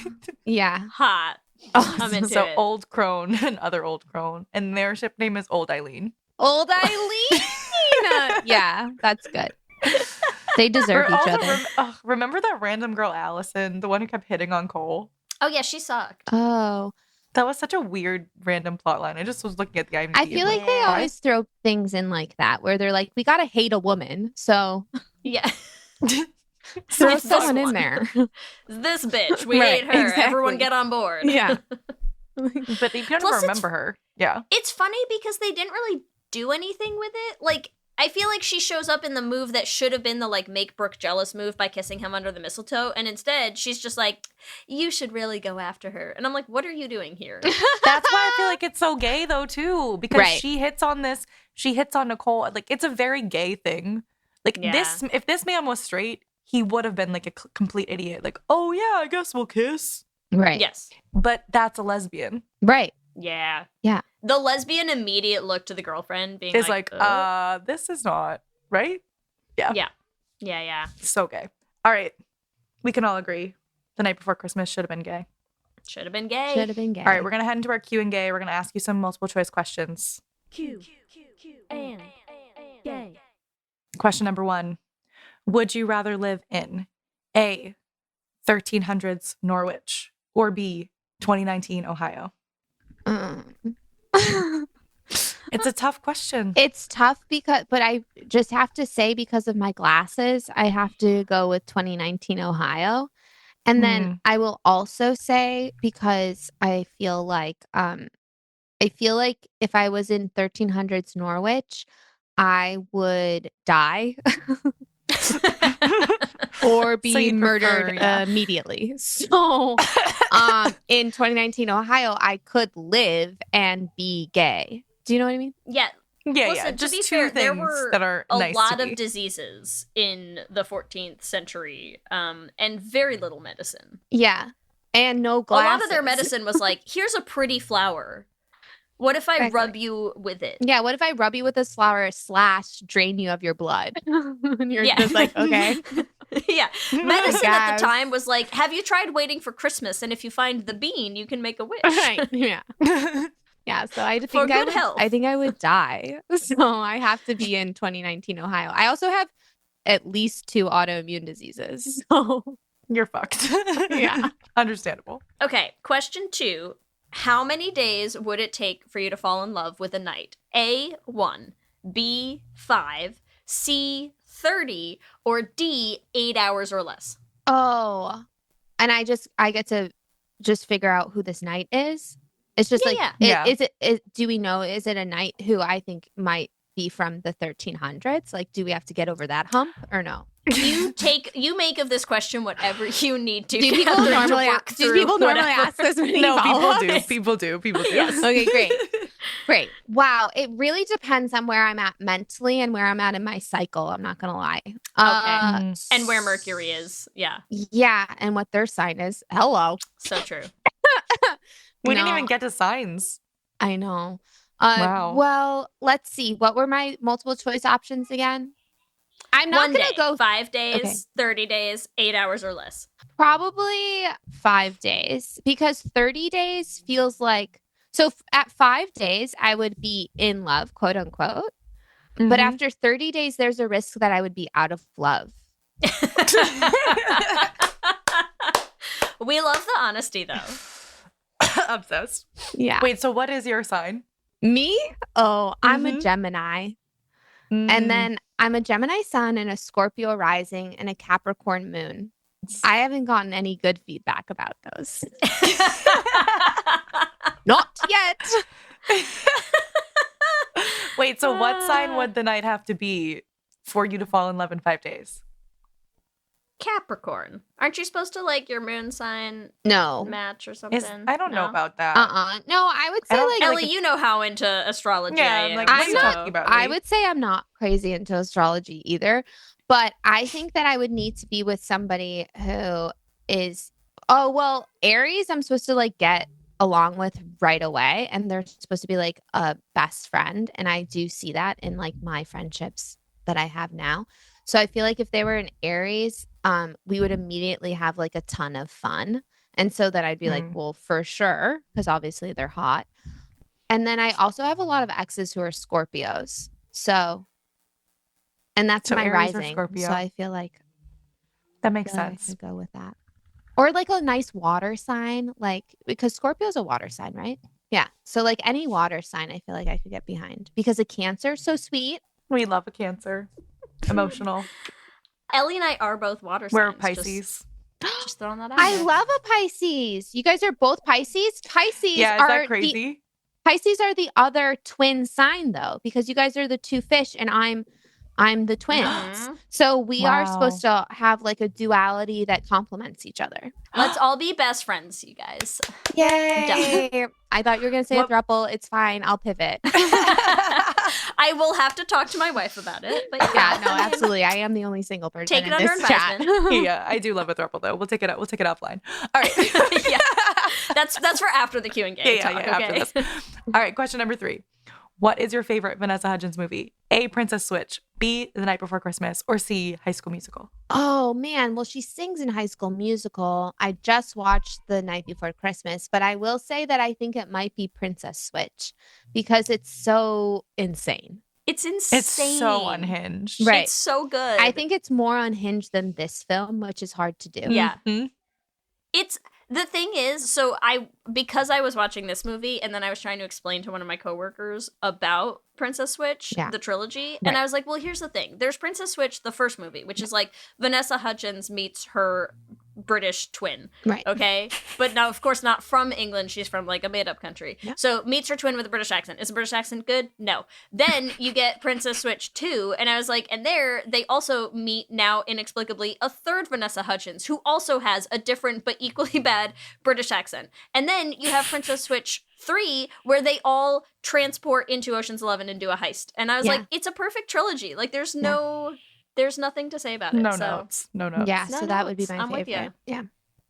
S10: yeah.
S9: Hot. I'm into
S8: So
S9: it.
S8: Old Crone and other Old Crone. And their ship name is Old Eileen.
S10: Old Eileen. Yeah, that's good. They deserve each other.
S8: Remember that random girl, Allison, the one who kept hitting on Cole?
S9: Oh, yeah, she sucked.
S10: Oh.
S8: That was such a weird random plot line. I just was looking at the IMDb.
S10: I feel like they always throw things in like that where they're like, we got to hate a woman. So
S9: Yeah.
S10: throw
S9: It's
S10: someone
S9: this
S10: in
S9: one.
S10: there.
S9: This bitch. We
S10: Right,
S9: hate her.
S10: exactly.
S9: Everyone get on board.
S10: Yeah.
S8: But you can't
S9: Plus,
S8: remember her. Yeah.
S9: It's funny because they didn't really do anything with it. Like, I feel like she shows up in the move that should have been the, like, make Brooke jealous move by kissing him under the mistletoe. And instead, she's just like, you should really go after her. And I'm like, what are you doing here?
S8: That's why I feel like it's so gay, though, too. Because
S10: Right.
S8: she hits on Nicole. Like, it's a very gay thing. Like,
S9: Yeah.
S8: if this man was straight, he would have been, like, a complete idiot. Like, oh, yeah, I guess we'll kiss.
S10: Right.
S9: Yes.
S8: But that's a lesbian.
S10: Right.
S9: Yeah.
S10: Yeah.
S9: The lesbian immediate look to the girlfriend being
S8: It's
S9: like,
S8: like, this is not, right? Yeah.
S9: Yeah. Yeah, yeah.
S8: So gay. All right. We can all agree. The Night Before Christmas should have been gay.
S9: Should have been gay.
S10: Should have been gay.
S8: All right, we're going to head into our Q and gay. We're going to ask you some multiple choice questions.
S7: Q and gay.
S8: Question number 1. Would you rather live in A, 1300s Norwich, or B, 2019 Ohio? It's a tough question.
S10: It's tough but I just have to say, because of my glasses, I have to go with 2019 Ohio. And then I will also say, because I feel like if I was in 1300s Norwich, I would die or be
S8: So you'd
S10: murdered
S8: prefer, yeah.
S10: immediately. So in 2019 Ohio, I could live and be gay. Do you know what I mean?
S9: Yeah.
S8: Yeah,
S9: Listen,
S8: yeah.
S9: to
S8: Just
S9: be
S8: two
S9: fair,
S8: things
S9: there were
S8: that are
S9: a
S8: nice
S9: lot
S8: to
S9: of
S8: be.
S9: diseases in the 14th century, and very little medicine.
S10: Yeah. And no
S9: A
S10: glasses.
S9: lot of their medicine was like, here's a pretty flower. What if I
S10: Exactly.
S9: rub you with it?
S10: Yeah, what if I rub you with this flower / drain you of your blood? And you're
S9: Yeah.
S10: just like, okay.
S9: Yeah. Medicine at
S10: Guys.
S9: the time was like, have you tried waiting for Christmas? And if you find the bean, you can make a wish.
S10: Right. Yeah. Yeah, so I think
S9: For
S10: I
S9: good
S10: would,
S9: health.
S10: I think I would die. So I have to be in 2019 Ohio. I also have at least 2 autoimmune diseases. So
S8: You're fucked.
S10: Yeah.
S8: Understandable.
S9: Okay, question 2. How many days would it take for you to fall in love with a knight? A, 1, B, 5, C, 30, or D, 8 hours or less?
S10: Oh. And I get to just figure out who this knight is. It's just
S9: Yeah,
S8: yeah.
S10: Do we know, is it a knight who I think might be from the 1300s? Like, do we have to get over that hump or no?
S9: You make of this question whatever you need to.
S10: Do people
S9: Catherine, to
S10: normally
S9: work
S10: do
S9: through
S10: people normally
S9: whatever.
S10: ask this many
S8: No, people do.
S10: follow-ups?
S8: People do. People do.
S10: Okay, great. Great. Wow. It really depends on where I'm at mentally and where I'm at in my cycle. I'm not going to lie.
S9: Okay. And where Mercury is. Yeah.
S10: Yeah. And what their sign is. Hello.
S9: So true.
S8: We didn't
S10: No.
S8: even get to signs.
S10: I know.
S8: Wow.
S10: Well, let's see. What were my multiple choice options again? I'm not
S9: 1
S10: going
S9: day,
S10: to go
S9: 5 days,
S10: Okay.
S9: 30 days, 8 hours or less.
S10: probably 5 days, because 30 days feels like, so at 5 days, I would be in love, quote unquote. But after 30 days, there's a risk that I would be out of love.
S9: We love the honesty, though.
S8: Obsessed.
S10: Yeah.
S8: Wait, so what is your sign?
S10: Me? Oh, I'm a
S8: Mhm.
S10: Gemini.
S8: Mm.
S10: And then I'm a Gemini sun and a Scorpio rising and a Capricorn moon. I haven't gotten any good feedback about those. Not yet.
S8: Wait, so what sign would the knight have to be for you to fall in love in 5 days?
S9: Capricorn. Aren't you supposed to like your moon sign
S10: No.
S9: match or something?
S8: I don't know
S9: No?
S8: about that.
S10: No, I would say
S8: don't
S10: like
S8: feel
S9: Ellie, you know how into astrology
S8: Yeah,
S9: I
S8: I'm
S9: am.
S8: like, what are
S10: I'm
S8: you
S10: not-
S8: talking about?
S10: I
S8: Lee?
S10: would say I'm not crazy into astrology either, but I think that I would need to be with somebody who is, oh, well, Aries, I'm supposed to like get along with right away. And they're supposed to be like a best friend. And I do see that in like my friendships that I have now. So I feel like if they were an Aries, we would immediately have like a ton of fun. And so that I'd be like, well, for sure, because obviously they're hot. And then I also have a lot of exes who are Scorpios. So, and that's my
S8: Aries or
S10: rising.
S8: Scorpio.
S10: So I feel like
S8: that makes
S10: I
S8: sense.
S10: could go with that. Or like a nice water sign, like because Scorpio's a water sign, right? Yeah. So like any water sign, I feel like I could get behind because a Cancer, so sweet.
S8: We love a Cancer. Emotional.
S9: Ellie and I are both water signs.
S8: We're Pisces.
S9: Just throwing that out
S10: I
S9: there.
S10: love a Pisces. You guys are both Pisces. Pisces
S8: Yeah, is
S10: are
S8: that crazy?
S10: Pisces are the other twin sign though, because you guys are the two fish and I'm the twins. So we are supposed to have like a duality that complements each other.
S9: Let's all be best friends, you guys.
S10: Yay! I thought you were gonna say a throuple. It's fine. I'll pivot.
S9: I will have to talk to my wife about it. But
S10: Yeah, no, absolutely. I am the only single person
S9: Take it
S10: in
S9: under
S10: this chat.
S9: advisement.
S8: Yeah, I do love a throuple though. We'll take it offline. All right.
S9: Yeah. That's for after the Q&A talk, okay?
S8: after this. All right, question number 3. What is your favorite Vanessa Hudgens movie? A, Princess Switch, B, The Night Before Christmas, or C, High School Musical?
S10: Oh man, well she sings in High School Musical. I just watched The Night Before Christmas, but I will say that I think it might be Princess Switch because it's so insane.
S9: It's insane.
S8: It's so unhinged.
S10: Right.
S9: It's so good.
S10: I think it's more unhinged than this film, which is hard to do.
S9: Yeah.
S8: Mm-hmm.
S9: It's the thing is, because I was watching this movie and then I was trying to explain to one of my coworkers about Princess Switch, the trilogy, and I was like, well, here's the thing. There's Princess Switch, the first movie, which is like Vanessa Hudgens meets her British twin.
S10: Right.
S9: Okay. But now, of course, not from England. She's from like a made up country. Yeah. So meets her twin with a British accent. Is the British accent good? No. Then you get Princess Switch 2. And I was like, and there they also meet now inexplicably a third Vanessa Hudgens who also has a different but equally bad British accent. And then you have Princess Switch 3 where they all transport into Ocean's 11 and do a heist. And I was like, it's a perfect trilogy. Like there's there's nothing to say about it.
S8: No notes.
S10: Yeah, so that would be my
S9: I'm with
S10: favorite.
S9: you.
S10: Yeah.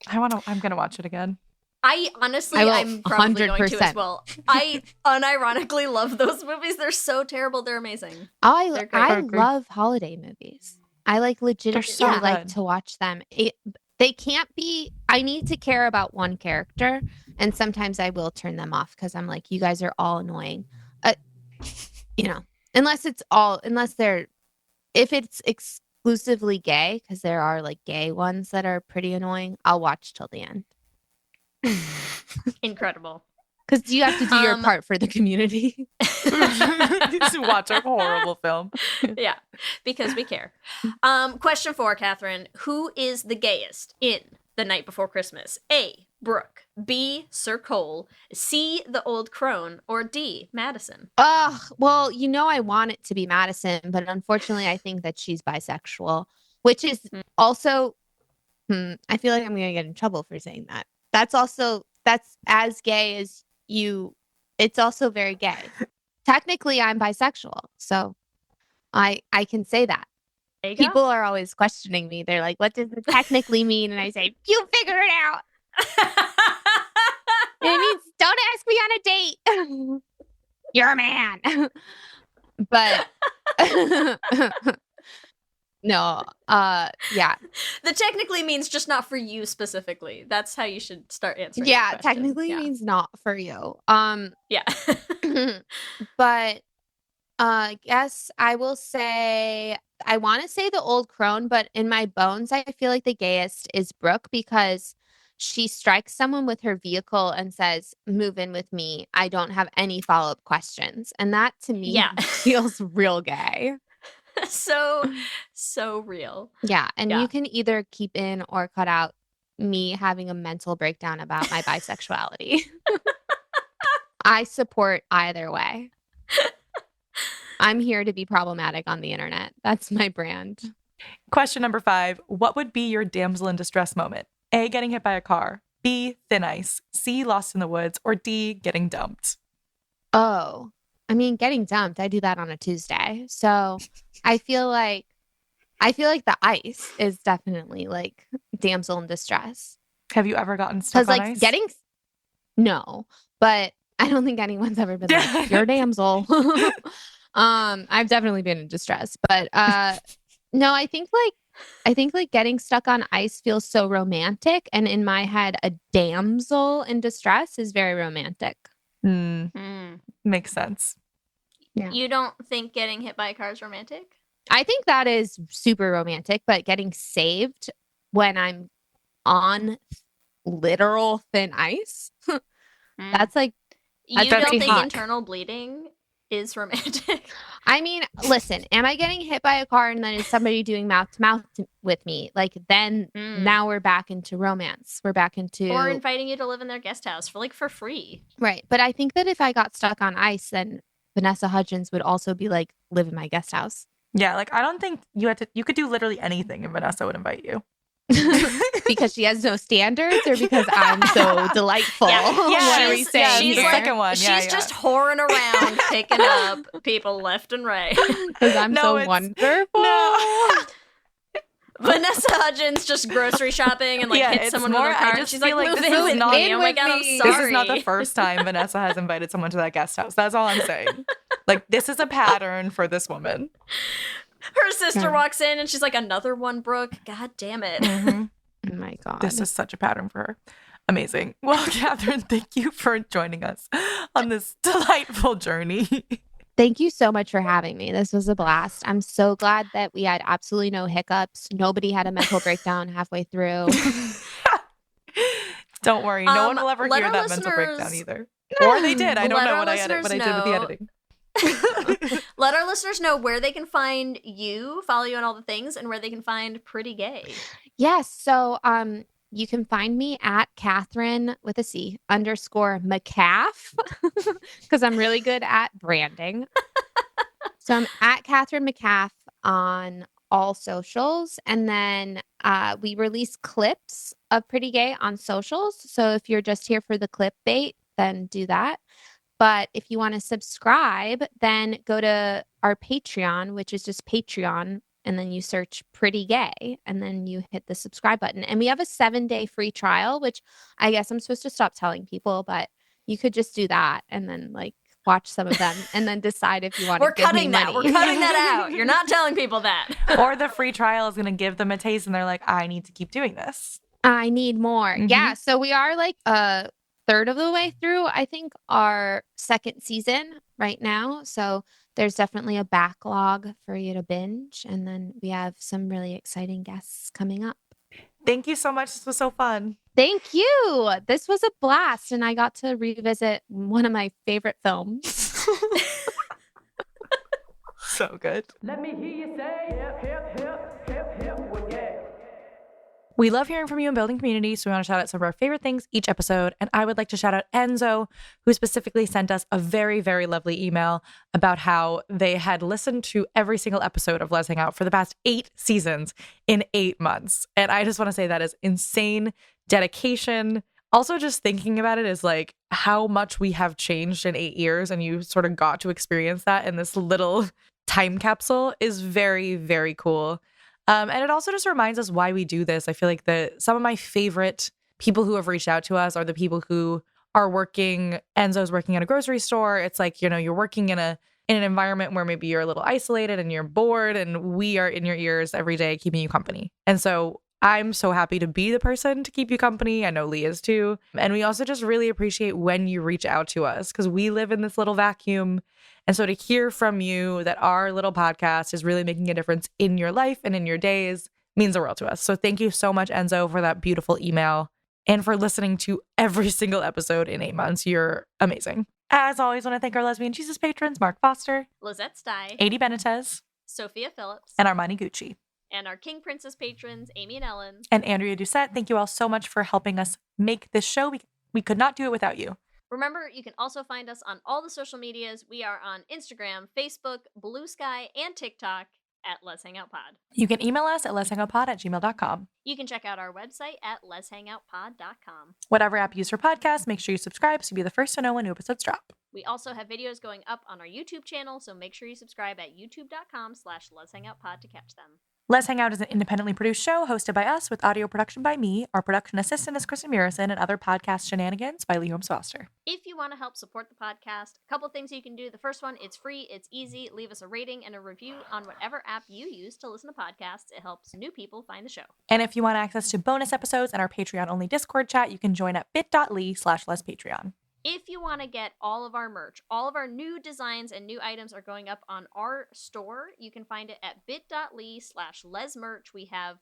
S8: I'm gonna watch it again.
S9: I honestly,
S10: I will,
S9: I'm probably going to as
S10: 100%.
S9: well. I unironically love those movies. They're so terrible. They're amazing.
S10: I
S9: They're great.
S10: love holiday movies. I like legitimately
S8: so
S10: like
S8: good.
S10: to watch them. They can't be. I need to care about one character, and sometimes I will turn them off because I'm like, you guys are all annoying. Unless if it's exclusively gay, because there are like gay ones that are pretty annoying, I'll watch till the end.
S9: Incredible.
S10: Because you have to do your part for the community.
S8: Just watch a horrible film.
S9: Yeah, because we care. Question 4, Catherine. Who is the gayest in The Night Before Christmas? A, Brooke. B, Sir Cole. C, the old crone. Or D, Madison.
S10: Well, I want it to be Madison, but unfortunately, I think that she's bisexual, which is also, I feel like I'm going to get in trouble for saying that. That's as gay as you. It's also very gay. Technically, I'm bisexual, so I can say that.
S9: There you go.
S10: People are always questioning me. They're like, what does it technically mean? And I say, you figure it out. It means don't ask me on a date. You're a man. But no, yeah.
S9: The technically means just not for you specifically. That's how you should start answering.
S10: Yeah,
S9: that question.
S10: technically means not for you.
S9: Yeah.
S10: But guess I will say I want to say the old crone, but in my bones, I feel like the gayest is Brooke because she strikes someone with her vehicle and says, "Move in with me. I don't have any follow-up questions." And that to me feels real gay.
S9: So real.
S10: Yeah. And you can either keep in or cut out me having a mental breakdown about my bisexuality. I support either way. I'm here to be problematic on the internet. That's my brand.
S8: Question number 5. What would be your damsel in distress moment? A, getting hit by a car. B, thin ice. C, lost in the woods. Or D, getting dumped.
S10: Oh, I mean, getting dumped. I do that on a Tuesday. So I feel like the ice is definitely like damsel in distress.
S8: Have you ever gotten stuck on ice?
S10: No, but I don't think anyone's ever been like, you're a damsel. I've definitely been in distress, but No, I think like getting stuck on ice feels so romantic, and in my head, a damsel in distress is very romantic.
S8: Makes sense.
S10: Yeah.
S9: You don't think getting hit by a car is romantic?
S10: I think that is super romantic, but getting saved when I'm on literal thin ice, that's like
S9: You
S10: that's
S9: don't
S10: pretty
S9: think
S10: hot.
S9: internal bleeding is romantic?
S10: I mean, listen, am I getting hit by a car and then is somebody doing mouth to mouth with me? Like, then now we're back into romance. We're back into.
S9: Or inviting you to live in their guest house for free.
S10: Right. But I think that if I got stuck on ice, then Vanessa Hudgens would also be like, live in my guest house.
S8: Yeah, like I don't think you could do literally anything and Vanessa would invite you.
S10: Because she has no standards or because I'm so delightful? What are we saying
S9: she's
S10: here?
S9: like,
S8: second one. Yeah,
S9: she's just whoring around, picking up people left and right.
S10: Because I'm so wonderful.
S8: No.
S9: Vanessa Hudgens just grocery shopping and hits
S8: it's
S9: someone
S8: more,
S9: with her car.
S8: I
S9: and
S8: just
S9: she's
S8: feel
S9: like,
S8: like
S9: move
S8: this
S9: in
S8: is
S9: with
S8: not
S9: me. Oh my
S10: with
S9: God, I'm
S10: me.
S9: sorry.
S8: This is not the first time Vanessa has invited someone to that guest house. That's all I'm saying. Like, this is a pattern for this woman.
S9: Her sister walks in and she's like, another one, Brooke. God damn it.
S10: Oh my God.
S8: This is such a pattern for her. Amazing. Well, Catherine, thank you for joining us on this delightful journey.
S10: Thank you so much for having me. This was a blast. I'm so glad that we had absolutely no hiccups. Nobody had a mental breakdown halfway through.
S8: Don't worry. No one will ever hear that mental breakdown either. Or they did. I don't know what I did with the editing.
S9: Let our listeners know where they can find you, follow you on all the things, and where they can find Pretty Gay.
S10: Yes. So you can find me at Catherine with a C _ McCaff because I'm really good at branding. So I'm at Catherine McCaff on all socials. And then we release clips of Pretty Gay on socials. So if you're just here for the clip bait, then do that. But if you want to subscribe, then go to our Patreon, which is just Patreon. And then you search Pretty Gay and then you hit the subscribe button. And we have a 7-day free trial, which I guess I'm supposed to stop telling people, but you could just do that and then watch some of them and then decide if you want to give me money.
S9: We're cutting that out. You're not telling people that.
S8: Or the free trial is going to give them a taste and they're like, I need to keep doing this.
S10: I need more.
S8: Mm-hmm.
S10: Yeah. So we are a third of the way through, I think, our second season right now. So there's definitely a backlog for you to binge. And then we have some really exciting guests coming up.
S8: Thank you so much. This was so fun.
S10: Thank you. This was a blast. And I got to revisit one of my favorite films.
S8: So good.
S1: Let me hear you say hip, hip, hip, hip, hip, well, yeah.
S8: We love hearing from you and building community, so we want to shout out some of our favorite things each episode. And I would like to shout out Enzo, who specifically sent us a very, very lovely email about how they had listened to every single episode of Lez Hang Out for the past 8 seasons in 8 months. And I just want to say that is insane dedication. Also, just thinking about it is like how much we have changed in 8 years, and you sort of got to experience that in this little time capsule is very, very cool. And it also just reminds us why we do this. I feel like some of my favorite people who have reached out to us are the people who are working. Enzo's working at a grocery store. It's like, you're working in an environment where maybe you're a little isolated and you're bored, and we are in your ears every day keeping you company. And so I'm so happy to be the person to keep you company. I know Lee is too. And we also just really appreciate when you reach out to us because we live in this little vacuum. And so to hear from you that our little podcast is really making a difference in your life and in your days means the world to us. So thank you so much, Enzo, for that beautiful email and for listening to every single episode in 8 months. You're amazing. As always, I want to thank our Lesbian Jesus patrons, Mark Foster,
S9: Lizette Stye,
S8: Adi Benitez,
S9: Sophia Phillips,
S8: and Armani Gucci.
S9: And our King Princess patrons, Amy and Ellen.
S8: And Andrea Doucette. Thank you all so much for helping us make this show. We could not do it without you.
S9: Remember, you can also find us on all the social medias. We are on Instagram, Facebook, Blue Sky, and TikTok at Lez Hang Out Pod.
S8: You can email us at lezhangoutpod@gmail.com.
S9: You can check out our website at lezhangoutpod.com.
S8: Whatever app you use for podcasts, make sure you subscribe so you'll be the first to know when new episodes drop.
S9: We also have videos going up on our YouTube channel, so make sure you subscribe at youtube.com/lezhangoutpod to catch them.
S8: Lez Hang Out is an independently produced show hosted by us with audio production by me. Our production assistant is Kristen Murison, and other podcast shenanigans by Lee Holmes Foster.
S9: If you want to help support the podcast, a couple things you can do. The first one, it's free, it's easy. Leave us a rating and a review on whatever app you use to listen to podcasts. It helps new people find the show.
S8: And if you want access to bonus episodes and our Patreon-only Discord chat, you can join at bit.ly/lespatreon.
S9: If you want to get all of our merch, all of our new designs and new items are going up on our store. You can find it at bit.ly/lesmerch. We have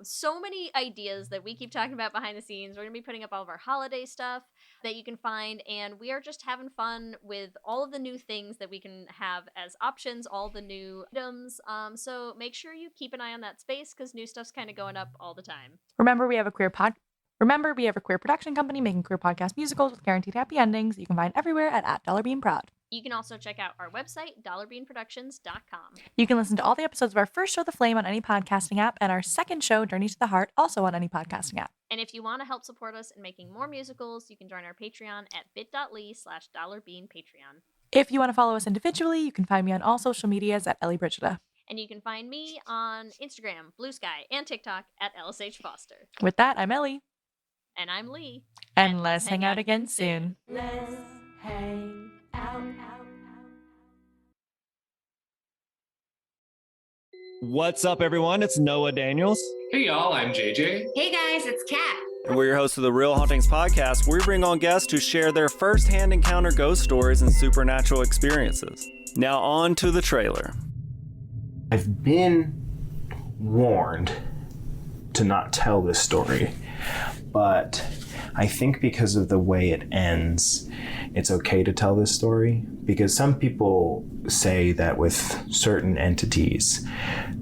S9: so many ideas that we keep talking about behind the scenes. We're going to be putting up all of our holiday stuff that you can find, and we are just having fun with all of the new things that we can have as options, all the new items. So make sure you keep an eye on that space because new stuff's kind of going up all the time.
S8: Remember, we have a queer production company making queer podcast musicals with guaranteed happy endings. You can find everywhere at $beanproud.
S9: You can also check out our website, dollarbeanproductions.com.
S8: You can listen to all the episodes of our first show, The Flame, on any podcasting app, and our second show, Journey to the Heart, also on any podcasting app.
S9: And if you want to help support us in making more musicals, you can join our Patreon at bit.ly/dollarbeanpatreon.
S8: If you want to follow us individually, you can find me on all social medias at Ellie Brigida.
S9: And you can find me on Instagram, Blue Sky, and TikTok at LSH Foster.
S8: With that, I'm Ellie.
S9: And I'm Lee.
S8: And let's hang out again soon.
S7: Let's hang out.
S14: What's up, everyone? It's Noah Daniels.
S15: Hey, y'all. I'm JJ.
S16: Hey, guys. It's Kat.
S14: And we're your hosts of the Real Hauntings podcast, where we bring on guests who share their first-hand encounter ghost stories and supernatural experiences. Now on to the trailer.
S17: I've been warned to not tell this story, but I think because of the way it ends, it's okay to tell this story, because some people say that with certain entities,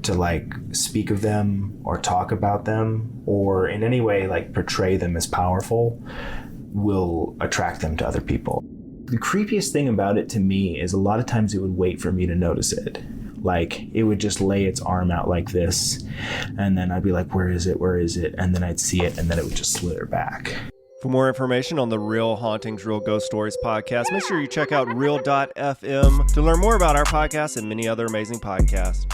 S17: to like speak of them or talk about them or in any way like portray them as powerful will attract them to other people. The creepiest thing about it to me is a lot of times it would wait for me to notice it. Like, it would just lay its arm out like this, and then I'd be like, where is it? Where is it? And then I'd see it, and then it would just slither back.
S14: For more information on the Real Hauntings, Real Ghost Stories podcast, make sure you check out real.fm to learn more about our podcast and many other amazing podcasts.